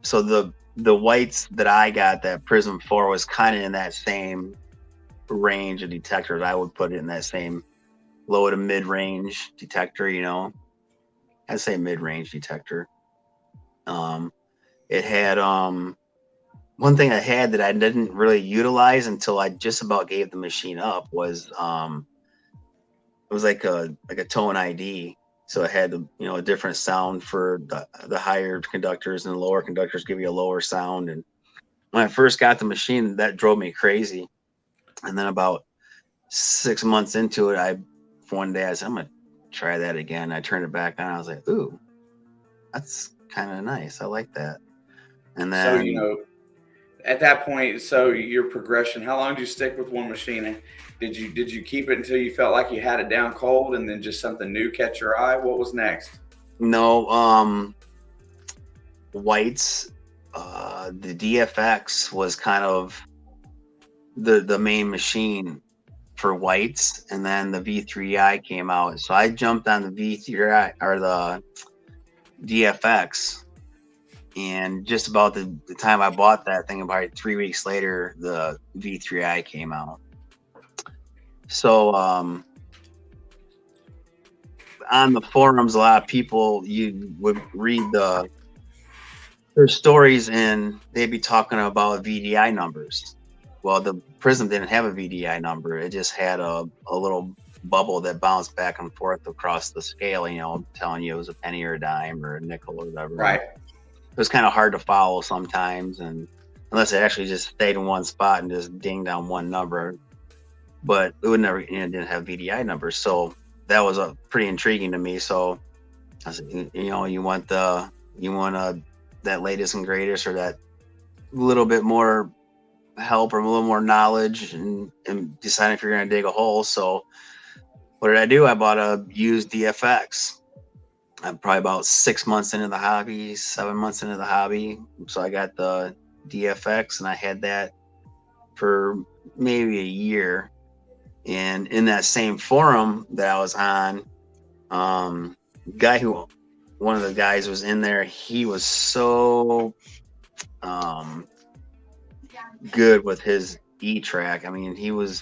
So the whites that I got, that Prism 4, was kind of in that same range of detectors. I would put it in that same low to mid range detector. I'd say mid range detector. It had one thing I had that I didn't really utilize until I just about gave the machine up was it was like a tone ID. So it had a different sound for the higher conductors, and the lower conductors give you a lower sound. And when I first got the machine, that drove me crazy. And then about 6 months into it, one day I said, I'm gonna try that again. I turned it back on. I was like, ooh, that's kind of nice. I like that. And then So, at that point, so your progression, how long did you stick with one machine? Did you keep it until you felt like you had it down cold, and then just something new catch your eye? What was next? no, whites, the DFX was kind of the main machine for whites, and then the V3i came out. So I jumped on the V3i or the DFX, and just about the time I bought that thing, about 3 weeks later, the V3i came out. So on the forums, a lot of people, you would read their stories, and they'd be talking about VDI numbers. Well, the Prism didn't have a VDI number. It just had a little bubble that bounced back and forth across the scale, telling you it was a penny or a dime or a nickel or whatever. Right. It was kind of hard to follow sometimes, and unless it actually just stayed in one spot and just dinged down one number. But it would never, didn't have VDI numbers. So that was pretty intriguing to me. So I said, you want that latest and greatest, or that little bit more help or a little more knowledge, and decide if you're going to dig a hole. So what did I do? I bought a used DFX. I'm probably about 6 months into the hobby, 7 months into the hobby. So I got the DFX, and I had that for maybe a year. And in that same forum that I was on, one of the guys was in there. He was so good with his E-Track. I mean, he would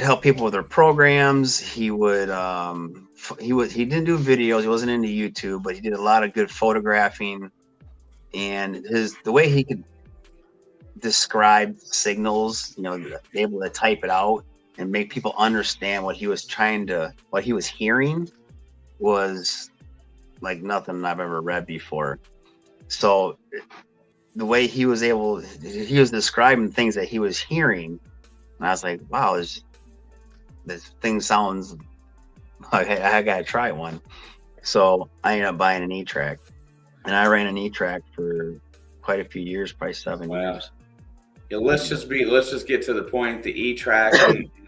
help people with their programs. He didn't do videos. He wasn't into YouTube, but he did a lot of good photographing. And the way he could describe signals, able to type it out and make people understand what he was hearing, was like nothing I've ever read before. So the way he was describing things that he was hearing, and I was like, wow, this thing sounds like I gotta try one. So I ended up buying an E-Track, and I ran an E-Track for quite a few years, probably 7 years. Yeah, let's just get to the point. The E-Track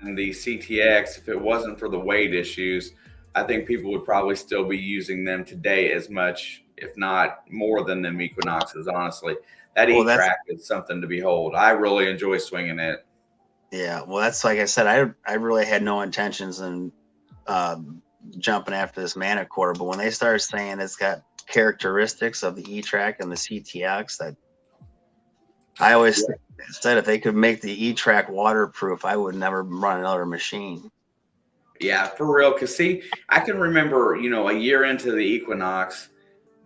and the CTX, if it wasn't for the weight issues, I think people would probably still be using them today as much, if not more, than them Equinoxes. Honestly, that E-Track is something to behold. I really enjoy swinging it. Yeah, well, that's like I said, I really had no intentions in jumping after this manticore, but when they started saying it's got characteristics of the E-Track and the CTX, that I always said if they could make the E-Track waterproof, I would never run another machine. Yeah, for real. Because see, I can remember, a year into the Equinox,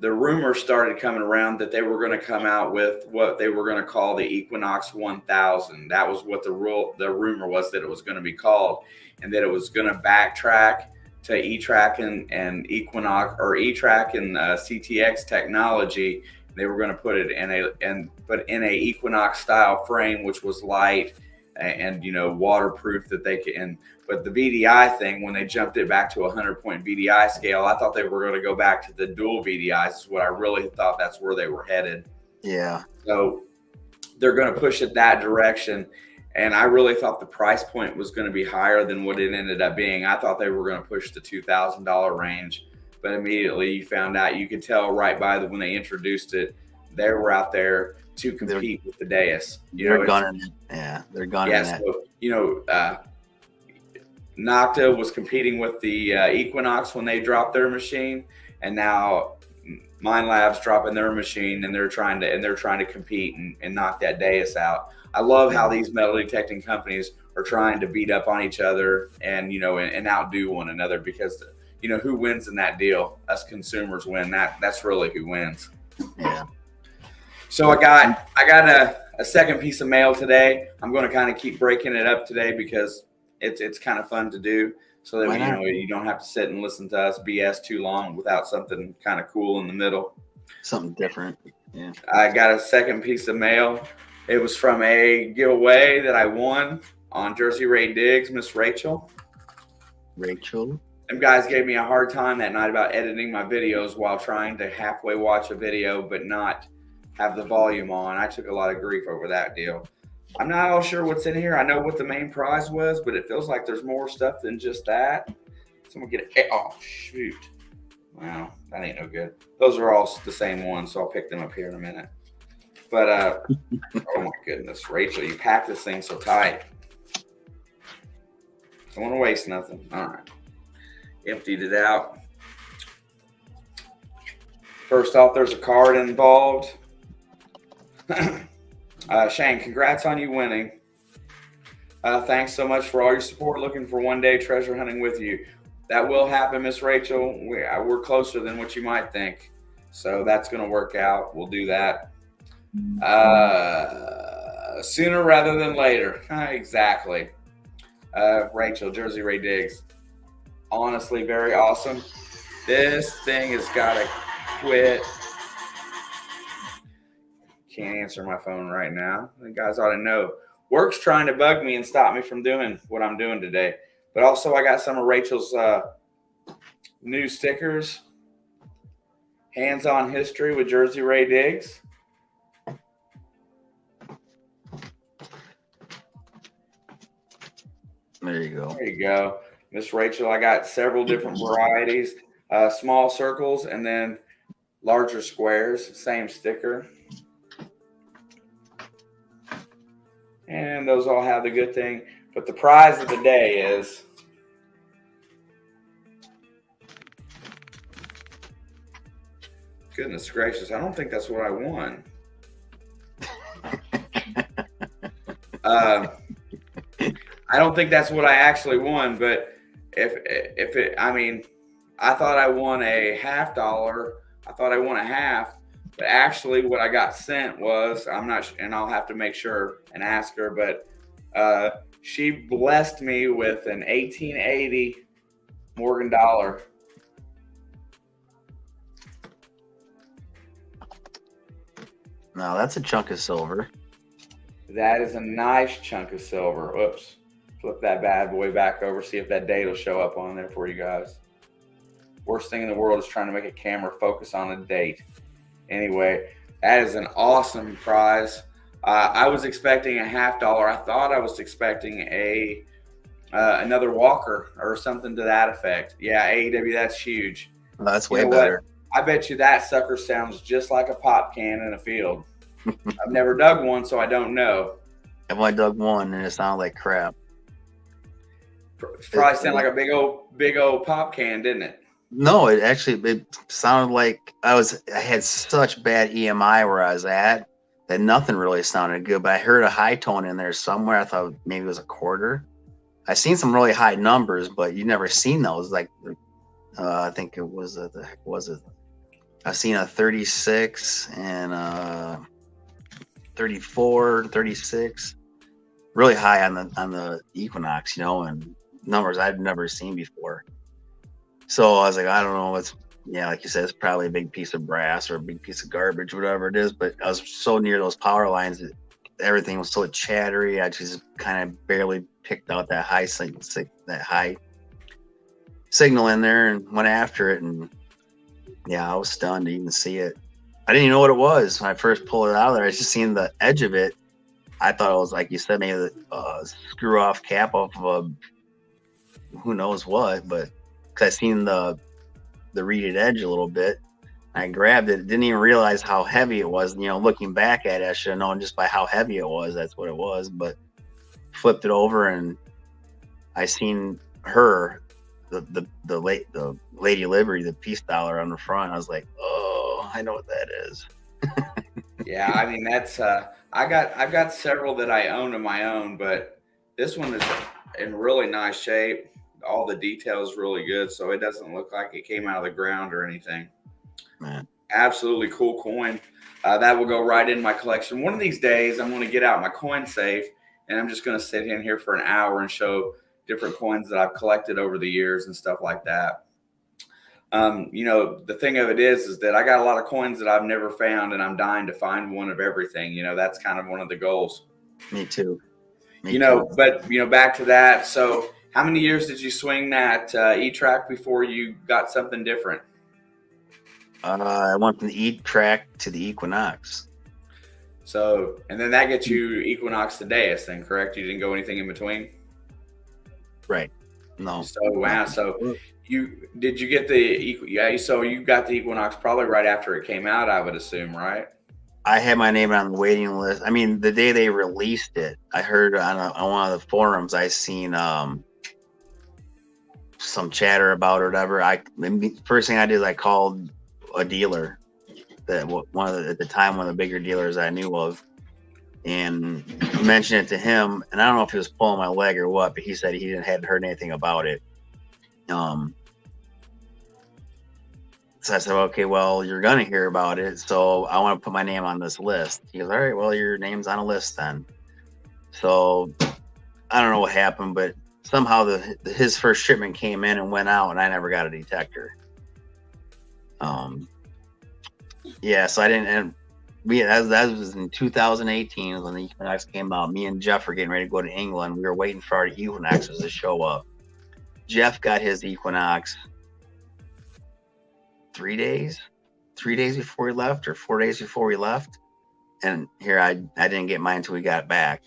the rumors started coming around that they were going to come out with what they were going to call the Equinox 1000. That was what the rumor was, that it was going to be called, and that it was going to backtrack to E-Track and Equinox, or E-Track and CTX technology. They were going to put it in a Equinox style frame, which was light. and waterproof that they can. But the VDI thing, when they jumped it back to a 100-point VDI scale, I thought they were going to go back to the dual VDIs. Is what I really thought that's where they were headed. Yeah. So they're going to push it that direction. And I really thought the price point was going to be higher than what it ended up being. I thought they were going to push the $2,000 range, but immediately you found out, you could tell right by when they introduced it, they were out there to compete with the Deus. They're gunning it. Yeah, they're gunning it. So, Nocta was competing with the Equinox when they dropped their machine, and now Mind Lab's dropping their machine, and they're trying to compete and knock that Deus out. I love how these metal detecting companies are trying to beat up on each other and and outdo one another, because who wins in that deal? Us consumers win. That's really who wins. Yeah. So I got a second piece of mail today. I'm going to kind of keep breaking it up today because it's kind of fun to do, so that you don't have to sit and listen to us BS too long without something kind of cool in the middle. Something different. Yeah. I got a second piece of mail. It was from a giveaway that I won on Jersey Ray Diggs, Miss Rachel. Rachel. Them guys gave me a hard time that night about editing my videos while trying to halfway watch a video but not have the volume on. I took a lot of grief over that deal. I'm not all sure what's in here. I know what the main prize was, but it feels like there's more stuff than just that. Someone get it. Oh, shoot. Wow, that ain't no good. Those are all the same ones, so I'll pick them up here in a minute. But, oh my goodness, Rachel, you packed this thing so tight. Don't want to waste nothing. All right. Emptied it out. First off, there's a card involved. Shane, congrats on you winning. Thanks so much for all your support. Looking for one day treasure hunting with you. That will happen, Miss Rachel. We're closer than what you might think. So that's going to work out. We'll do that. Sooner rather than later. Exactly. Rachel, Jersey Ray Diggs. Honestly, very awesome. This thing has got to quit. Can't answer my phone right now. The guys ought to know. Work's trying to bug me and stop me from doing what I'm doing today. But also, I got some of Rachel's new stickers. Hands-on history with Jersey Ray Diggs. There you go. There you go. Miss Rachel, I got several different varieties. Small circles and then larger squares. Same sticker. And those all have the good thing. But the prize of the day is goodness gracious, I don't think that's what I won. I don't think that's what I actually won, but if it, I mean, I thought I won a $50. I thought I won a half, but actually what I got sent was, I'm not, and I'll have to make sure and ask her, but she blessed me with an 1880 Morgan dollar. Now that's a chunk of silver. That is a nice chunk of silver. Oops. Flip that bad boy back over, see if that date will show up on there for you guys. Worst thing in the world is trying to make a camera focus on a date. Anyway, that is an awesome prize. I was expecting a $50. I thought I was expecting a another Walker or something to that effect. Yeah, AEW, that's huge. Well, that's way better. I bet you that sucker sounds just like a pop can in a field. I've never dug one, so I don't know. I've only dug one, and it sounded like crap. Probably sounded like a big old pop can, didn't it? No, it sounded like I had such bad EMI where I was at that nothing really sounded good. But I heard a high tone in there somewhere. I thought maybe it was a quarter. I've seen some really high numbers, but you never seen those. Like I think it was the heck was it? I've seen a 36 and 34, 36, really high on the Equinox, and numbers I've never seen before. So I was like, I don't know, like you said, it's probably a big piece of brass or a big piece of garbage, whatever it is. But I was so near those power lines that everything was so chattery. I just kind of barely picked out that high signal in there and went after it. And yeah, I was stunned to even see it. I didn't even know what it was when I first pulled it out of there. I just seen the edge of it. I thought it was, like you said, maybe a screw off cap off of a who knows what, but because I seen the reeded edge a little bit. I grabbed it, didn't even realize how heavy it was. Looking back at it, I should have known just by how heavy it was. That's what it was. But flipped it over, and I seen her, the Lady Liberty, the peace dollar on the front. I was like, oh, I know what that is. Yeah, I mean that's I've got several that I own of my own, but this one is in really nice shape. All the details really good, so it doesn't look like it came out of the ground or anything. Man, absolutely cool coin. That will go right in my collection. One of these days, I'm going to get out my coin safe, and I'm just going to sit in here for an hour and show different coins that I've collected over the years and stuff like that. The thing of it is that I got a lot of coins that I've never found, and I'm dying to find one of everything. That's kind of one of the goals. Me too. But back to that. So how many years did you swing that E-Track before you got something different? I went from the E-Track to the Equinox. So, and then that gets you Equinox to Deus, then, correct? You didn't go anything in between? Right. No. So, wow. So did you get so you got the Equinox probably right after it came out, I would assume, right? I had my name on the waiting list. I mean, the day they released it, I heard on one of the forums, I seen some chatter about it or whatever. First thing I did is I called a dealer, at the time one of the bigger dealers I knew of, and mentioned it to him. And I don't know if he was pulling my leg or what, but he said he hadn't heard anything about it. So I said, okay, well, you're gonna hear about it, so I want to put my name on this list. He goes, all right, well, your name's on a list then. So I don't know what happened, but somehow his first shipment came in and went out, and I never got a detector. Yeah, so I didn't. And that was in 2018 when the Equinox came out. Me and Jeff were getting ready to go to England. We were waiting for our Equinoxes to show up. Jeff got his Equinox 3 days before we left, or 4 days before we left. And here I didn't get mine until we got back.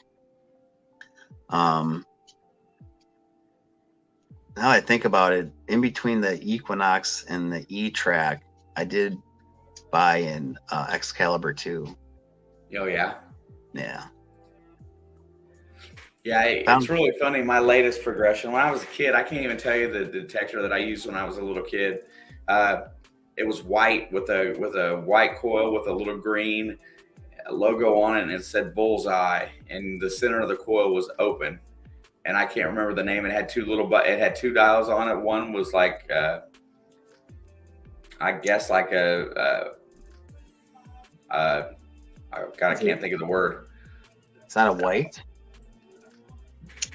Now I think about it, in between the Equinox and the E-Track, I did buy an Excalibur 2. Oh, yeah. Yeah. Yeah, it's really funny. My latest progression, when I was a kid, I can't even tell you the detector that I used when I was a little kid. It was white with a white coil with a little green logo on it, and it said bullseye, and the center of the coil was open. And I can't remember the name. It had it had two dials on it. One was like, I guess like I can't think of the word. It's not a white.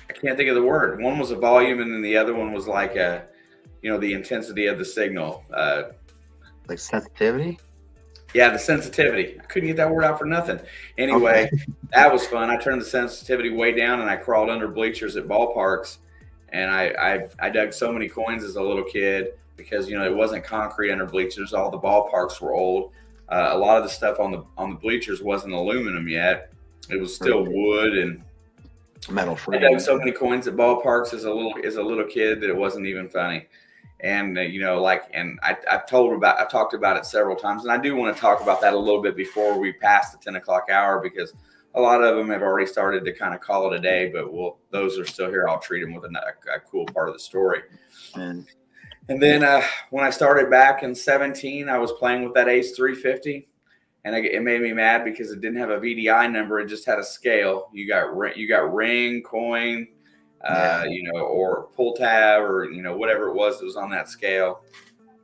I can't think of the word. One was a volume, and then the other one was like the intensity of the signal. Like sensitivity? Yeah, the sensitivity. I couldn't get that word out for nothing. Anyway, That was fun. I turned the sensitivity way down, and I crawled under bleachers at ballparks, and I dug so many coins as a little kid because it wasn't concrete under bleachers. All the ballparks were old. A lot of the stuff on the bleachers wasn't aluminum yet. It was still wood and metal frame. I dug so many coins at ballparks as a little kid that it wasn't even funny. And I've talked about it several times, and I do want to talk about that a little bit before we pass the 10 o'clock hour, because a lot of them have already started to kind of call it a day, but those are still here. I'll treat them with a cool part of the story. And then when I started back in 2017, I was playing with that Ace 350, and it made me mad because it didn't have a VDI number. It just had a scale. You got ring, coin, or pull tab, or whatever it was that was on that scale.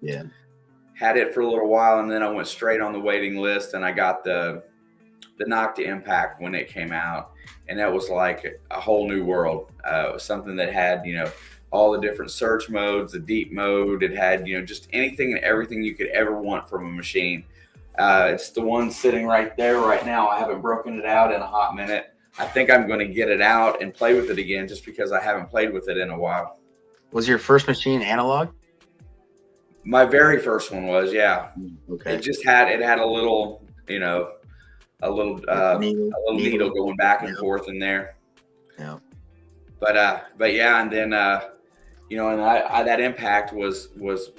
Yeah. Had it for a little while, and then I went straight on the waiting list, and I got the Nocta Impact when it came out, and that was like a whole new world. It was something that had all the different search modes, the deep mode. It had just anything and everything you could ever want from a machine. It's the one sitting right there right now. I haven't broken it out in a hot minute. I think I'm going to get it out and play with it again just because I haven't played with it in a while. Was your first machine analog? My very first one was, yeah. Okay. It had a little, a little needle going back and forth in there. Yeah. But yeah, and then that Impact was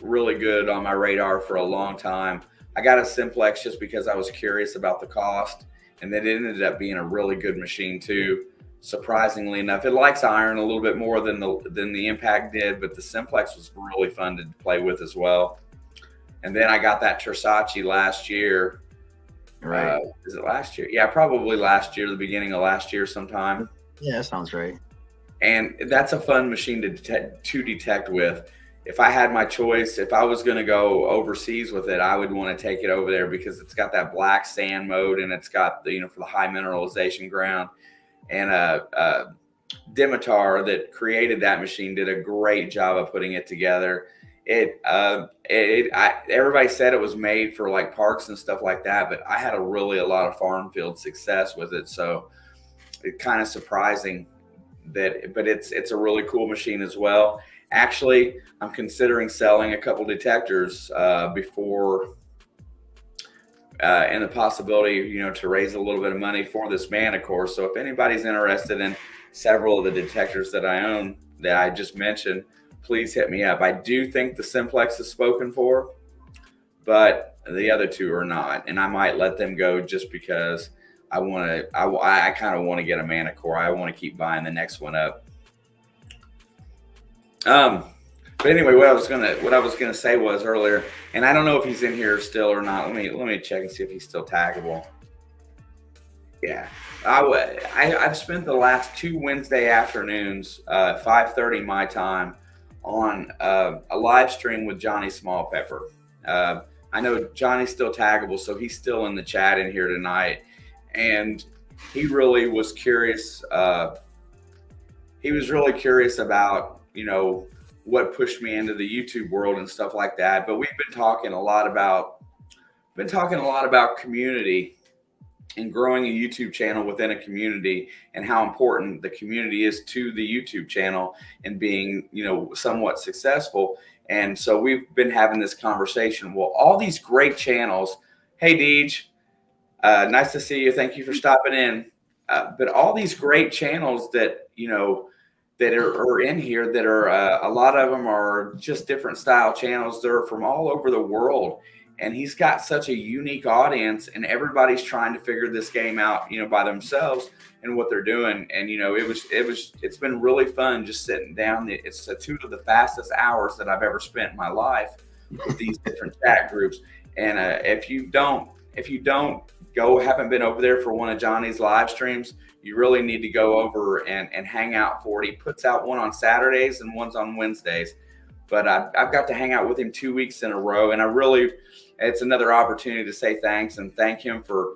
really good on my radar for a long time. I got a Simplex just because I was curious about the cost, and then it ended up being a really good machine too. Surprisingly enough, it likes iron a little bit more than the Impact did, but the Simplex was really fun to play with as well. And then I got that Tersace last year. Right. Is it last year? Yeah, probably last year, the beginning of last year sometime. Yeah, that sounds right. And that's a fun machine to detect with. If I had my choice, if I was going to go overseas with it, I would want to take it over there because it's got that black sand mode and it's got the, for the high mineralization ground. And Dimitar that created that machine did a great job of putting it together. Everybody said it was made for like parks and stuff like that, but I had a lot of farm field success with it. So it's kind of surprising but it's a really cool machine as well. Actually, I'm considering selling a couple detectors before and the possibility, to raise a little bit of money for this manticore. So if anybody's interested in several of the detectors that I own that I just mentioned, please hit me up. I do think the Simplex is spoken for, but the other two are not, and I might let them go just because I kind of want to get a manticore. I want to keep buying the next one up. But anyway, what I was gonna say was earlier, and I don't know if he's in here still or not. Let me check and see if he's still taggable. Yeah, I've spent the last 2 Wednesday afternoons, 5:30 my time, on a live stream with Johnny Smallpepper. I know Johnny's still taggable, so he's still in the chat in here tonight, and he really was curious. He was really curious about what pushed me into the YouTube world and stuff like that. But we've been talking a lot about community and growing a YouTube channel within a community and how important the community is to the YouTube channel and being, somewhat successful. And so we've been having this conversation. Well, all these great channels. Hey, Deej, nice to see you. Thank you for stopping in. But all these great channels that, that are in here that are a lot of them are just different style channels. They're from all over the world, and he's got such a unique audience, and everybody's trying to figure this game out, by themselves and what they're doing. And it's been really fun just sitting down. It's 2 of the fastest hours that I've ever spent in my life with these different chat groups. And if you haven't been over there for one of Johnny's live streams, you really need to go over and hang out for it. He puts out one on Saturdays and one's on Wednesdays. But I've got to hang out with him 2 weeks in a row. And it's another opportunity to say thanks and thank him for,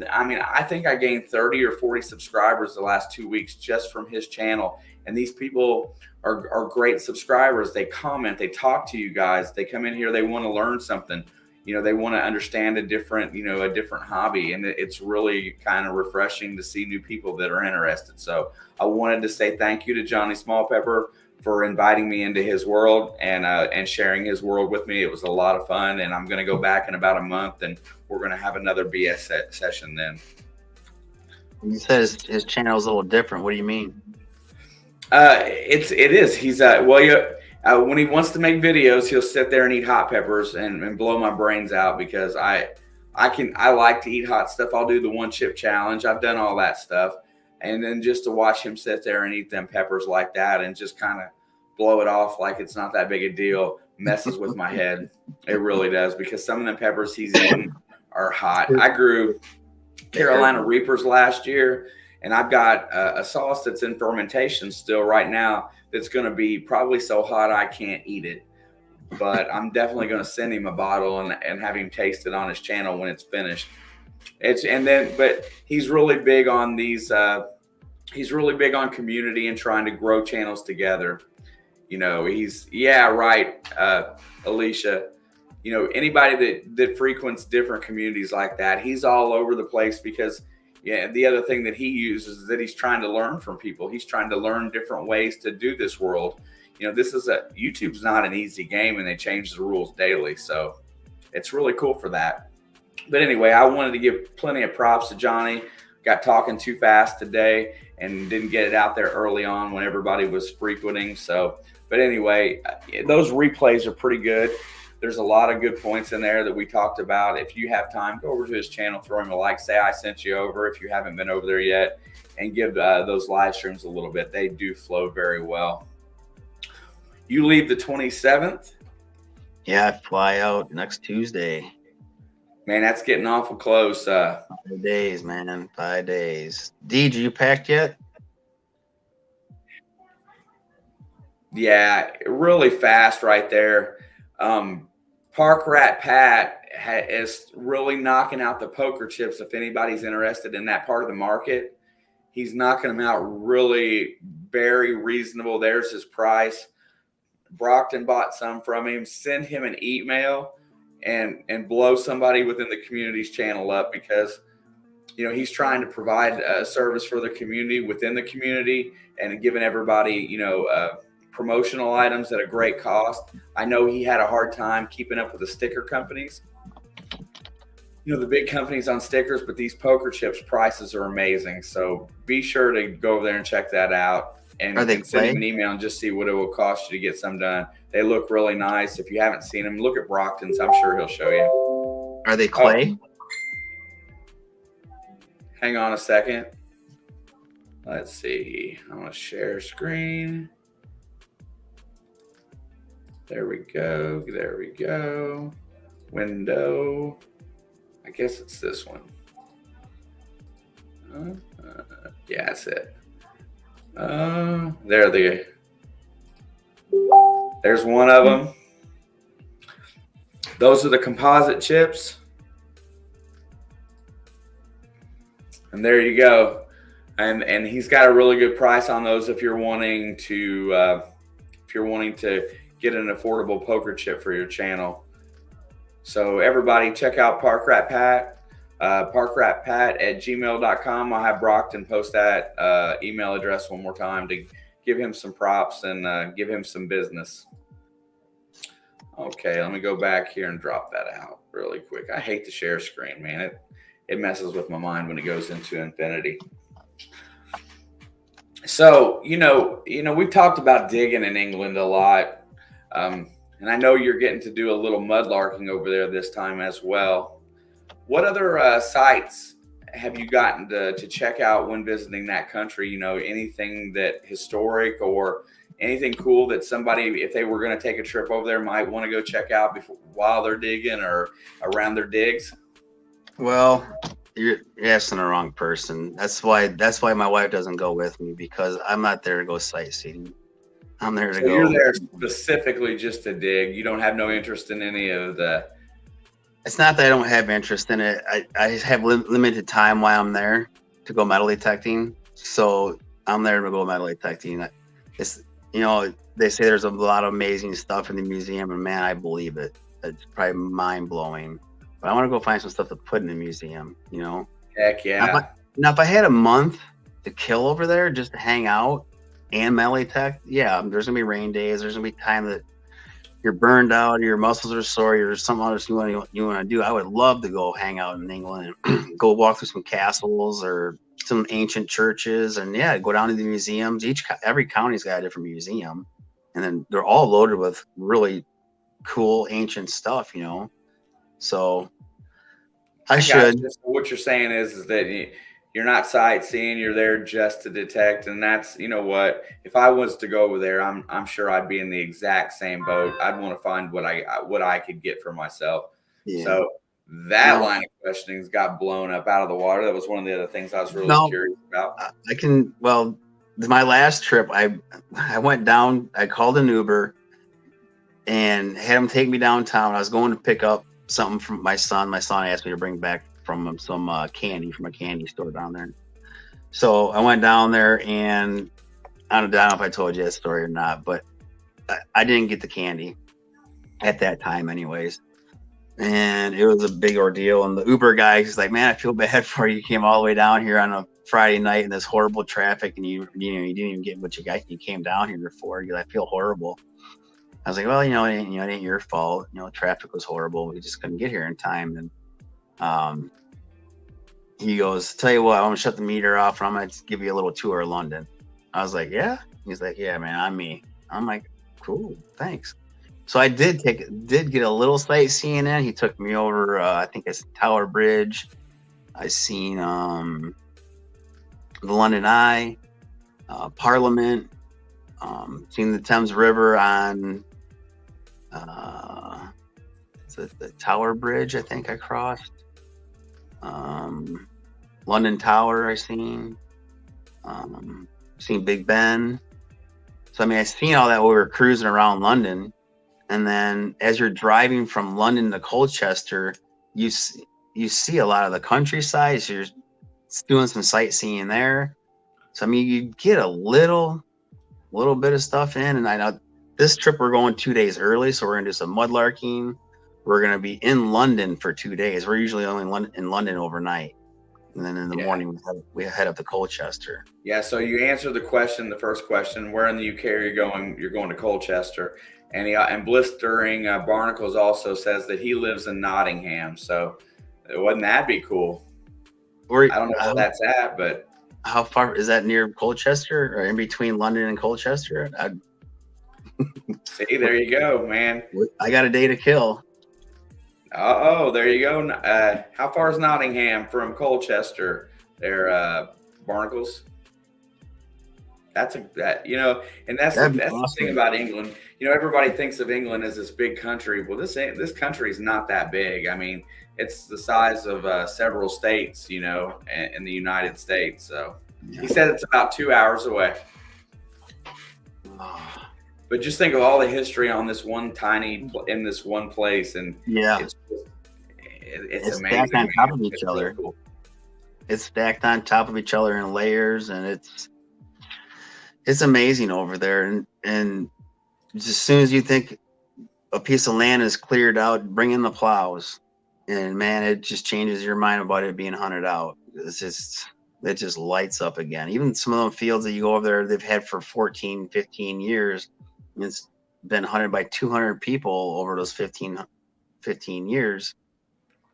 I think I gained 30 or 40 subscribers the last 2 weeks just from his channel. And these people are great subscribers. They comment, they talk to you guys. They come in here, they want to learn something. They want to understand a different hobby, and it's really kind of refreshing to see new people that are interested. So I wanted to say thank you to Johnny Smallpepper for inviting me into his world and sharing his world with me. It was a lot of fun, and I'm going to go back in about a month, and we're going to have another BS session then. You said his channel is a little different. What do you mean? It is. He's when he wants to make videos, he'll sit there and eat hot peppers and blow my brains out because I like to eat hot stuff. I'll do the 1 chip challenge. I've done all that stuff. And then just to watch him sit there and eat them peppers like that and just kind of blow it off like it's not that big a deal messes with my head. It really does, because some of the peppers he's eating are hot. I grew Carolina Reapers last year, and I've got a sauce that's in fermentation still right now that's going to be probably so hot I can't eat it. But I'm definitely going to send him a bottle and have him taste it on his channel when it's finished. But he's really big on these. He's really big on community and trying to grow channels together. Alicia. anybody that frequents different communities like that, he's all over the place because, yeah, the other thing that he uses is that he's trying to learn from people. He's trying to learn different ways to do this world. YouTube's not an easy game, and they change the rules daily. So it's really cool for that. But anyway, I wanted to give plenty of props to Johnny. Got talking too fast today and didn't get it out there early on when everybody was frequenting. So, but anyway, those replays are pretty good. There's a lot of good points in there that we talked about. If you have time, go over to his channel, throw him a like, say I sent you over if you haven't been over there yet, and give those live streams a little bit. They do flow very well. You leave the 27th? Yeah, I fly out next Tuesday. Man, that's getting awful close. 5 days, man. 5 days. Did you packed yet? Yeah, really fast right there. Park Rat Pat is really knocking out the poker chips. If anybody's interested in that part of the market, he's knocking them out really very reasonable. There's his price. Brockton bought some from him. Send him an email and blow somebody within the community's channel up, because he's trying to provide a service for the community within the community and giving everybody promotional items at a great cost. I know he had a hard time keeping up with the sticker companies, the big companies on stickers, but these poker chips prices are amazing. So be sure to go over there and check that out. And send him an email and just see what it will cost you to get some done. They look really nice. If you haven't seen them, look at Brockton's. I'm sure he'll show you. Are they clay? Oh. Hang on a second. Let's see. I'm going to share screen. There we go. There we go. Window. I guess it's this one. Yeah, that's it. There's one of them. Those are the composite chips. And there you go. And he's got a really good price on those if you're wanting to get an affordable poker chip for your channel. So everybody check out Park Rat Pat. parkratpat@gmail.com. I'll have Brockton post that email address one more time to give him some props and give him some business. Okay, let me go back here and drop that out really quick. I hate the share screen, man. It messes with my mind when it goes into infinity. So, we've talked about digging in England a lot. And I know you're getting to do a little mudlarking over there this time as well. What other sites have you gotten to check out when visiting that country? Anything that historic or anything cool that somebody, if they were going to take a trip over there, might want to go check out while they're digging or around their digs? Well, you're asking the wrong person. That's why my wife doesn't go with me, because I'm not there to go sightseeing. I'm there to go. You're there specifically just to dig. You don't have no interest in any of the. It's not that I don't have interest in it. I have limited time while I'm there to go metal detecting. So I'm there to go metal detecting. It's, they say there's a lot of amazing stuff in the museum, and man, I believe it. It's probably mind blowing. But I want to go find some stuff to put in the museum, Heck yeah. Now, if I had a month to kill over there just to hang out and metal detect, yeah, there's going to be rain days. There's going to be time that you're burned out, your muscles are sore, or something else you want to do. I would love to go hang out in England and go walk through some castles or some ancient churches, and go down to the museums. Every county's got a different museum, and then they're all loaded with really cool ancient stuff, So I should. What you're saying is that you're not sightseeing, you're there just to detect. And that's, what, if I was to go over there, I'm sure I'd be in the exact same boat. I'd want to find what I could get for myself. Yeah. So that line of questioning's got blown up out of the water. That was one of the other things I was really curious about. My last trip, I went down, I called an Uber and had him take me downtown. I was going to pick up something from my son. My son asked me to bring back from him some candy from a candy store down there. So I went down there, and I don't know if I told you that story or not, but I didn't get the candy at that time anyways. And it was a big ordeal. And the Uber guy, he's like, "Man, I feel bad for you. You came all the way down here on a Friday night in this horrible traffic, and you didn't even get what you got. You came down here for. I feel horrible." I was like, "Well, it ain't your fault. Traffic was horrible. We just couldn't get here in time." And he goes, "Tell you what, I'm gonna shut the meter off, and I'm gonna give you a little tour of London." I was like, "Yeah." He's like, "Yeah, man, I'm me." I'm like, "Cool, thanks." So I did get a little sightseeing in. He took me over. I think it's Tower Bridge. I seen the London Eye, Parliament. Seen the Thames River on the Tower Bridge. I think I crossed. London Tower. I seen. Seen Big Ben. So I mean, I seen all that while we were cruising around London. And then as you're driving from London to Colchester, you see a lot of the countryside. So you're doing some sightseeing there. So I mean, you get a little bit of stuff in. And I know this trip we're going 2 days early, so we're gonna do some mudlarking. We're gonna be in London for 2 days. We're usually only in London overnight, and then in the morning we head up to Colchester. Yeah. So you answered the first question. Where in the UK are you going? You're going to Colchester. And Blistering Barnacles also says that he lives in Nottingham. So wouldn't that be cool? I don't know where that's at, but how far is that? Near Colchester or in between London and Colchester? See, there you go, man. I got a day to kill. There you go. How far is Nottingham from Colchester? There, Barnacles. And that's awesome. The thing about England. Everybody thinks of England as this big country. Well, this country is not that big. I mean, it's the size of several states, in the United States. So he said it's about 2 hours away. But just think of all the history on this one in this one place, and it's amazing. Stacked on top of each other. Cool. It's stacked on top of each other in layers, and it's amazing over there. And just as soon as you think a piece of land is cleared out, bring in the plows, and man, it just changes your mind about it being hunted out. It just lights up again. Even some of the fields that you go over there, they've had for 14, 15 years. It's been hunted by 200 people over those 15 years.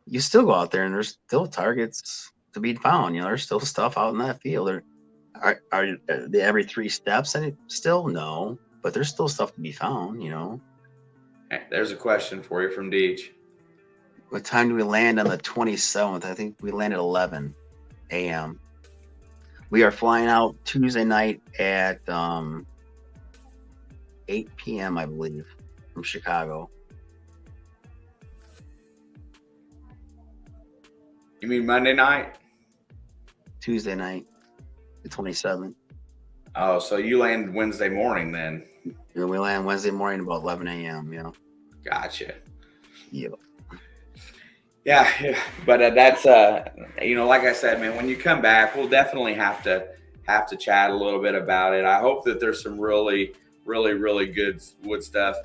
You still go out there and there's still targets to be found. There's still stuff out in that field. Are they every 3 steps? And still no, but there's still stuff to be found. Hey, there's a question for you from Deej. What time do we land on the 27th? I think we land at 11 a.m. We are flying out Tuesday night at 8 p.m. I believe from Chicago. You mean Monday night? Tuesday night, the 27th. Oh, so you land Wednesday morning then? Yeah, we land Wednesday morning about 11 a.m. Gotcha. Yep. Yeah, but that's like I said, man. When you come back, we'll definitely have to chat a little bit about it. I hope that there's some really, really, really good wood stuff.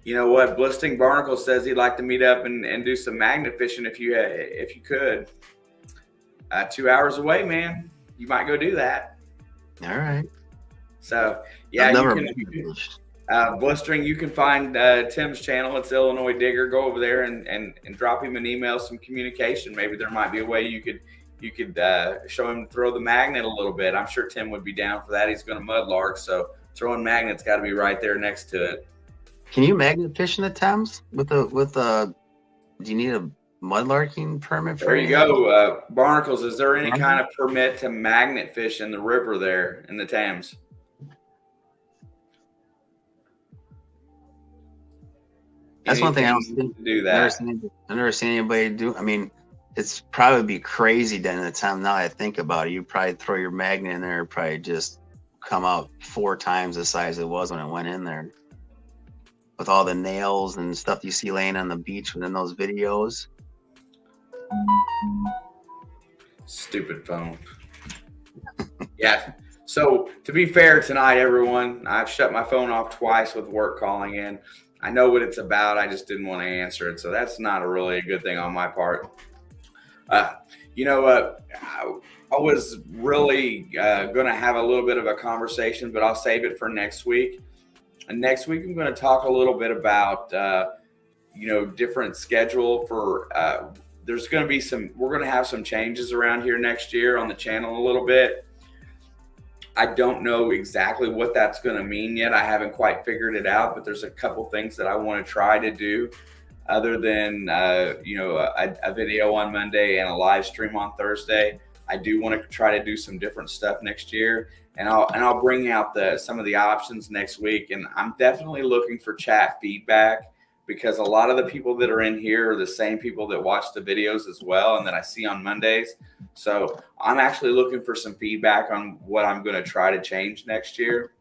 You know what? Blistering Barnacle says he'd like to meet up and do some magnet fishing if you could. 2 hours away, man. You might go do that. All right. So yeah, Blistering, you can find Tim's channel. It's Illinois Digger. Go over there and drop him an email, some communication. Maybe there might be a way you could show him throw the magnet a little bit. I'm sure Tim would be down for that. He's going to mudlark, so throwing magnet's got to be right there next to it. Can you magnet fish in the Thames with do you need a mudlarking permit for There you go. Barnacles, is there any kind of permit to magnet fish in the river there in the Thames? That's one thing I don't see. Do that. I've never seen anybody do. I mean, it's probably be crazy then at the time. Now I think about it, you probably throw your magnet in there, and probably just come out 4 times the size it was when it went in there. With all the nails and stuff you see laying on the beach within those videos. Stupid phone. Yeah. So to be fair tonight, everyone, I've shut my phone off twice with work calling in. I know what it's about. I just didn't want to answer it. So that's not really a good thing on my part. Uh, you know what? I was really going to have a little bit of a conversation, but I'll save it for next week. And next week, I'm going to talk a little bit about, different schedule for, there's going to be we're going to have some changes around here next year on the channel a little bit. I don't know exactly what that's going to mean yet. I haven't quite figured it out, but there's a couple things that I want to try to do other than, a video on Monday and a live stream on Thursday. I do want to try to do some different stuff next year, and I'll bring out some of the options next week. And I'm definitely looking for chat feedback, because a lot of the people that are in here are the same people that watch the videos as well and that I see on Mondays. So I'm actually looking for some feedback on what I'm going to try to change next year.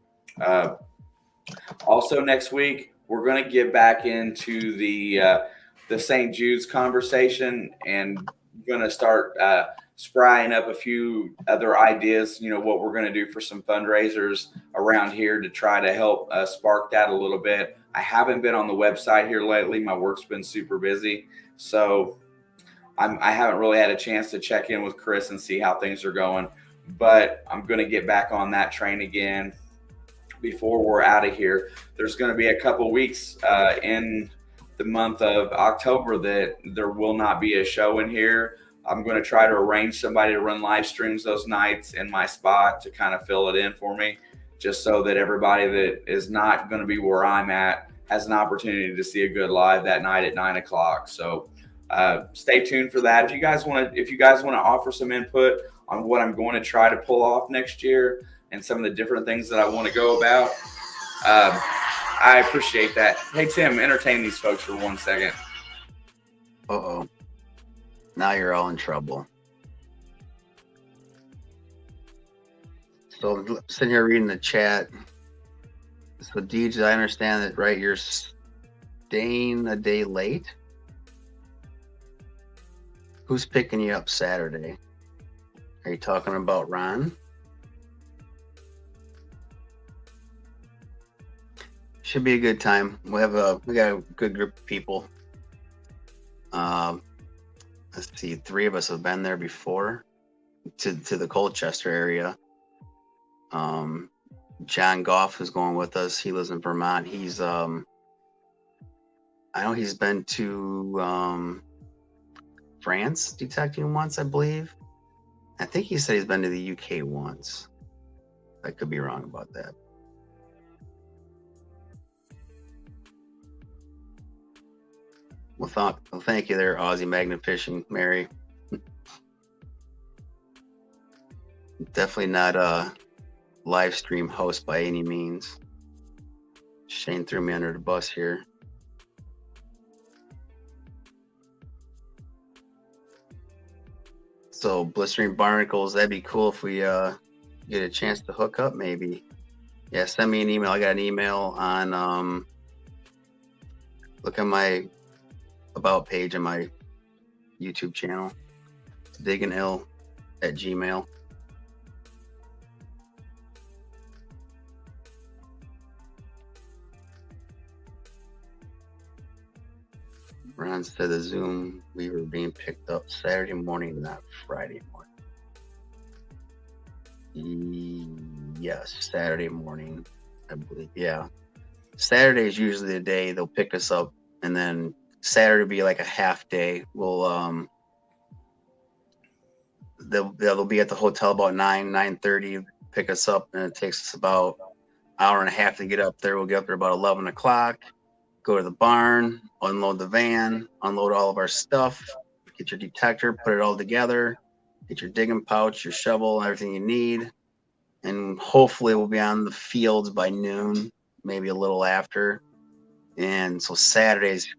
Also next week, we're going to get back into the St. Jude's conversation, and going to start sprying up a few other ideas, what we're going to do for some fundraisers around here to try to help spark that a little bit. I haven't been on the website here lately. My work's been super busy. So I haven't really had a chance to check in with Chris and see how things are going, but I'm going to get back on that train again before we're out of here. There's going to be a couple weeks in the month of October that there will not be a show in here. I'm going to try to arrange somebody to run live streams those nights in my spot to kind of fill it in for me, just so that everybody that is not going to be where I'm at has an opportunity to see a good live that night at 9 o'clock. So stay tuned for that. If you guys want to offer some input on what I'm going to try to pull off next year and some of the different things that I want to go about, I appreciate that. Hey, Tim, entertain these folks for 1 second. Uh-oh. Now you're all in trouble. So sitting here reading the chat. So Deej, I understand that, right? You're staying a day late. Who's picking you up Saturday? Are you talking about Ron? Should be a good time. We got a good group of people. Let's see, 3 of us have been there before to the Colchester area. John Goff is going with us. He lives in Vermont. He's I know he's been to France detecting once, I believe. I think he said he's been to the UK once. I could be wrong about that. Well, thank you there, Aussie Magnet Fishing, Mary. Definitely not a live stream host by any means. Shane threw me under the bus here. So Blistering Barnacles, that'd be cool if we get a chance to hook up maybe. Yeah, send me an email. I got an email on look at my about page on my YouTube channel, digginill@gmail.com. Ron said the Zoom we were being picked up Saturday morning, not Friday morning. Yes, Saturday morning, I believe. Yeah, Saturday is usually the day they'll pick us up, and then Saturday will be like a half day. We'll they'll be at the hotel about 9:30, pick us up, and it takes us about an hour and a half to get up there. We'll get up there about 11 o'clock, go to the barn, unload the van, unload all of our stuff, get your detector, put it all together, get your digging pouch, your shovel, everything you need, and hopefully we'll be on the fields by noon, maybe a little after. And so Saturday's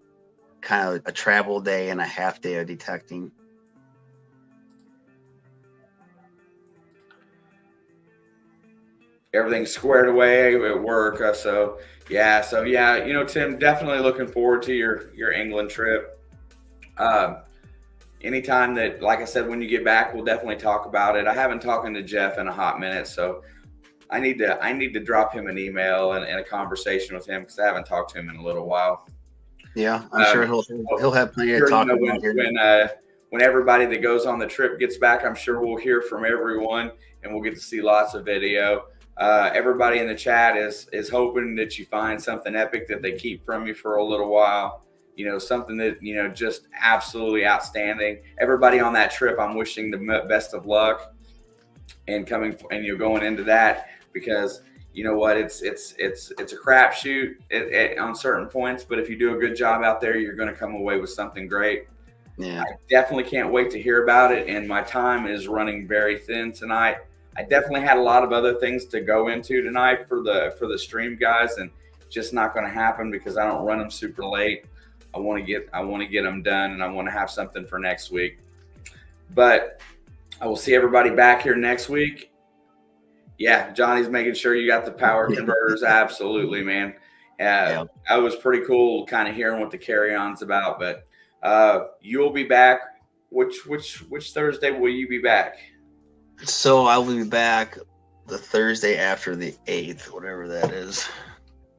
kind of a travel day and a half day of detecting. Everything's squared away at work. So yeah, Tim, definitely looking forward to your England trip. Anytime that, like I said, when you get back, we'll definitely talk about it. I haven't talked to Jeff in a hot minute, so I need to drop him an email and a conversation with him because I haven't talked to him in a little while. Yeah, I'm sure he'll have plenty Sure, to talk you know, about here. when everybody that goes on the trip gets back, I'm sure we'll hear from everyone and we'll get to see lots of video. Everybody in the chat is hoping that you find something epic that they keep from you for a little while. You know, something that, you know, just absolutely outstanding. Everybody on that trip, I'm wishing the best of luck and you're going into that, because you know what, it's a crapshoot on certain points, but if you do a good job out there, you're going to come away with something great. Yeah, I definitely can't wait to hear about it, and my time is running very thin tonight. I definitely had a lot of other things to go into tonight for the stream, guys, and just not going to happen because I don't run them super late. I want to get them done, and I want to have something for next week. But I will see everybody back here next week. Yeah, Johnny's making sure you got the power converters. Absolutely, man. Yeah. I was pretty cool kind of hearing what the carry-on's about, but you'll be back. Which Thursday will you be back? So I will be back the Thursday after the 8th, whatever that is.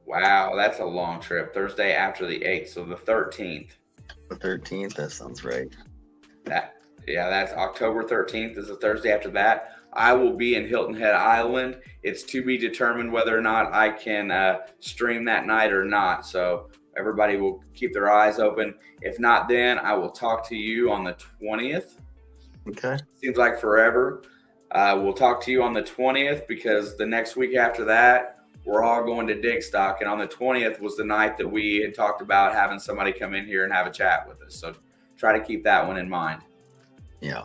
Wow, that's a long trip. Thursday after the 8th, so the 13th. The 13th, that sounds right. That's October 13th is the Thursday after that. I will be in Hilton Head Island. It's to be determined whether or not I can stream that night or not. So everybody will keep their eyes open. If not, then I will talk to you on the 20th. Okay. Seems like forever. We'll talk to you on the 20th because the next week after that, we're all going to Digstock. And on the 20th was the night that we had talked about having somebody come in here and have a chat with us. So try to keep that one in mind. Yeah.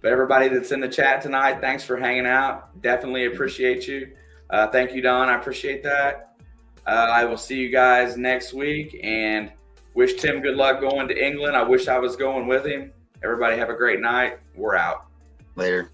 But everybody that's in the chat tonight, thanks for hanging out. Definitely appreciate you. Thank you, Don. I appreciate that. I will see you guys next week and wish Tim good luck going to England. I wish I was going with him. Everybody have a great night. We're out. Later.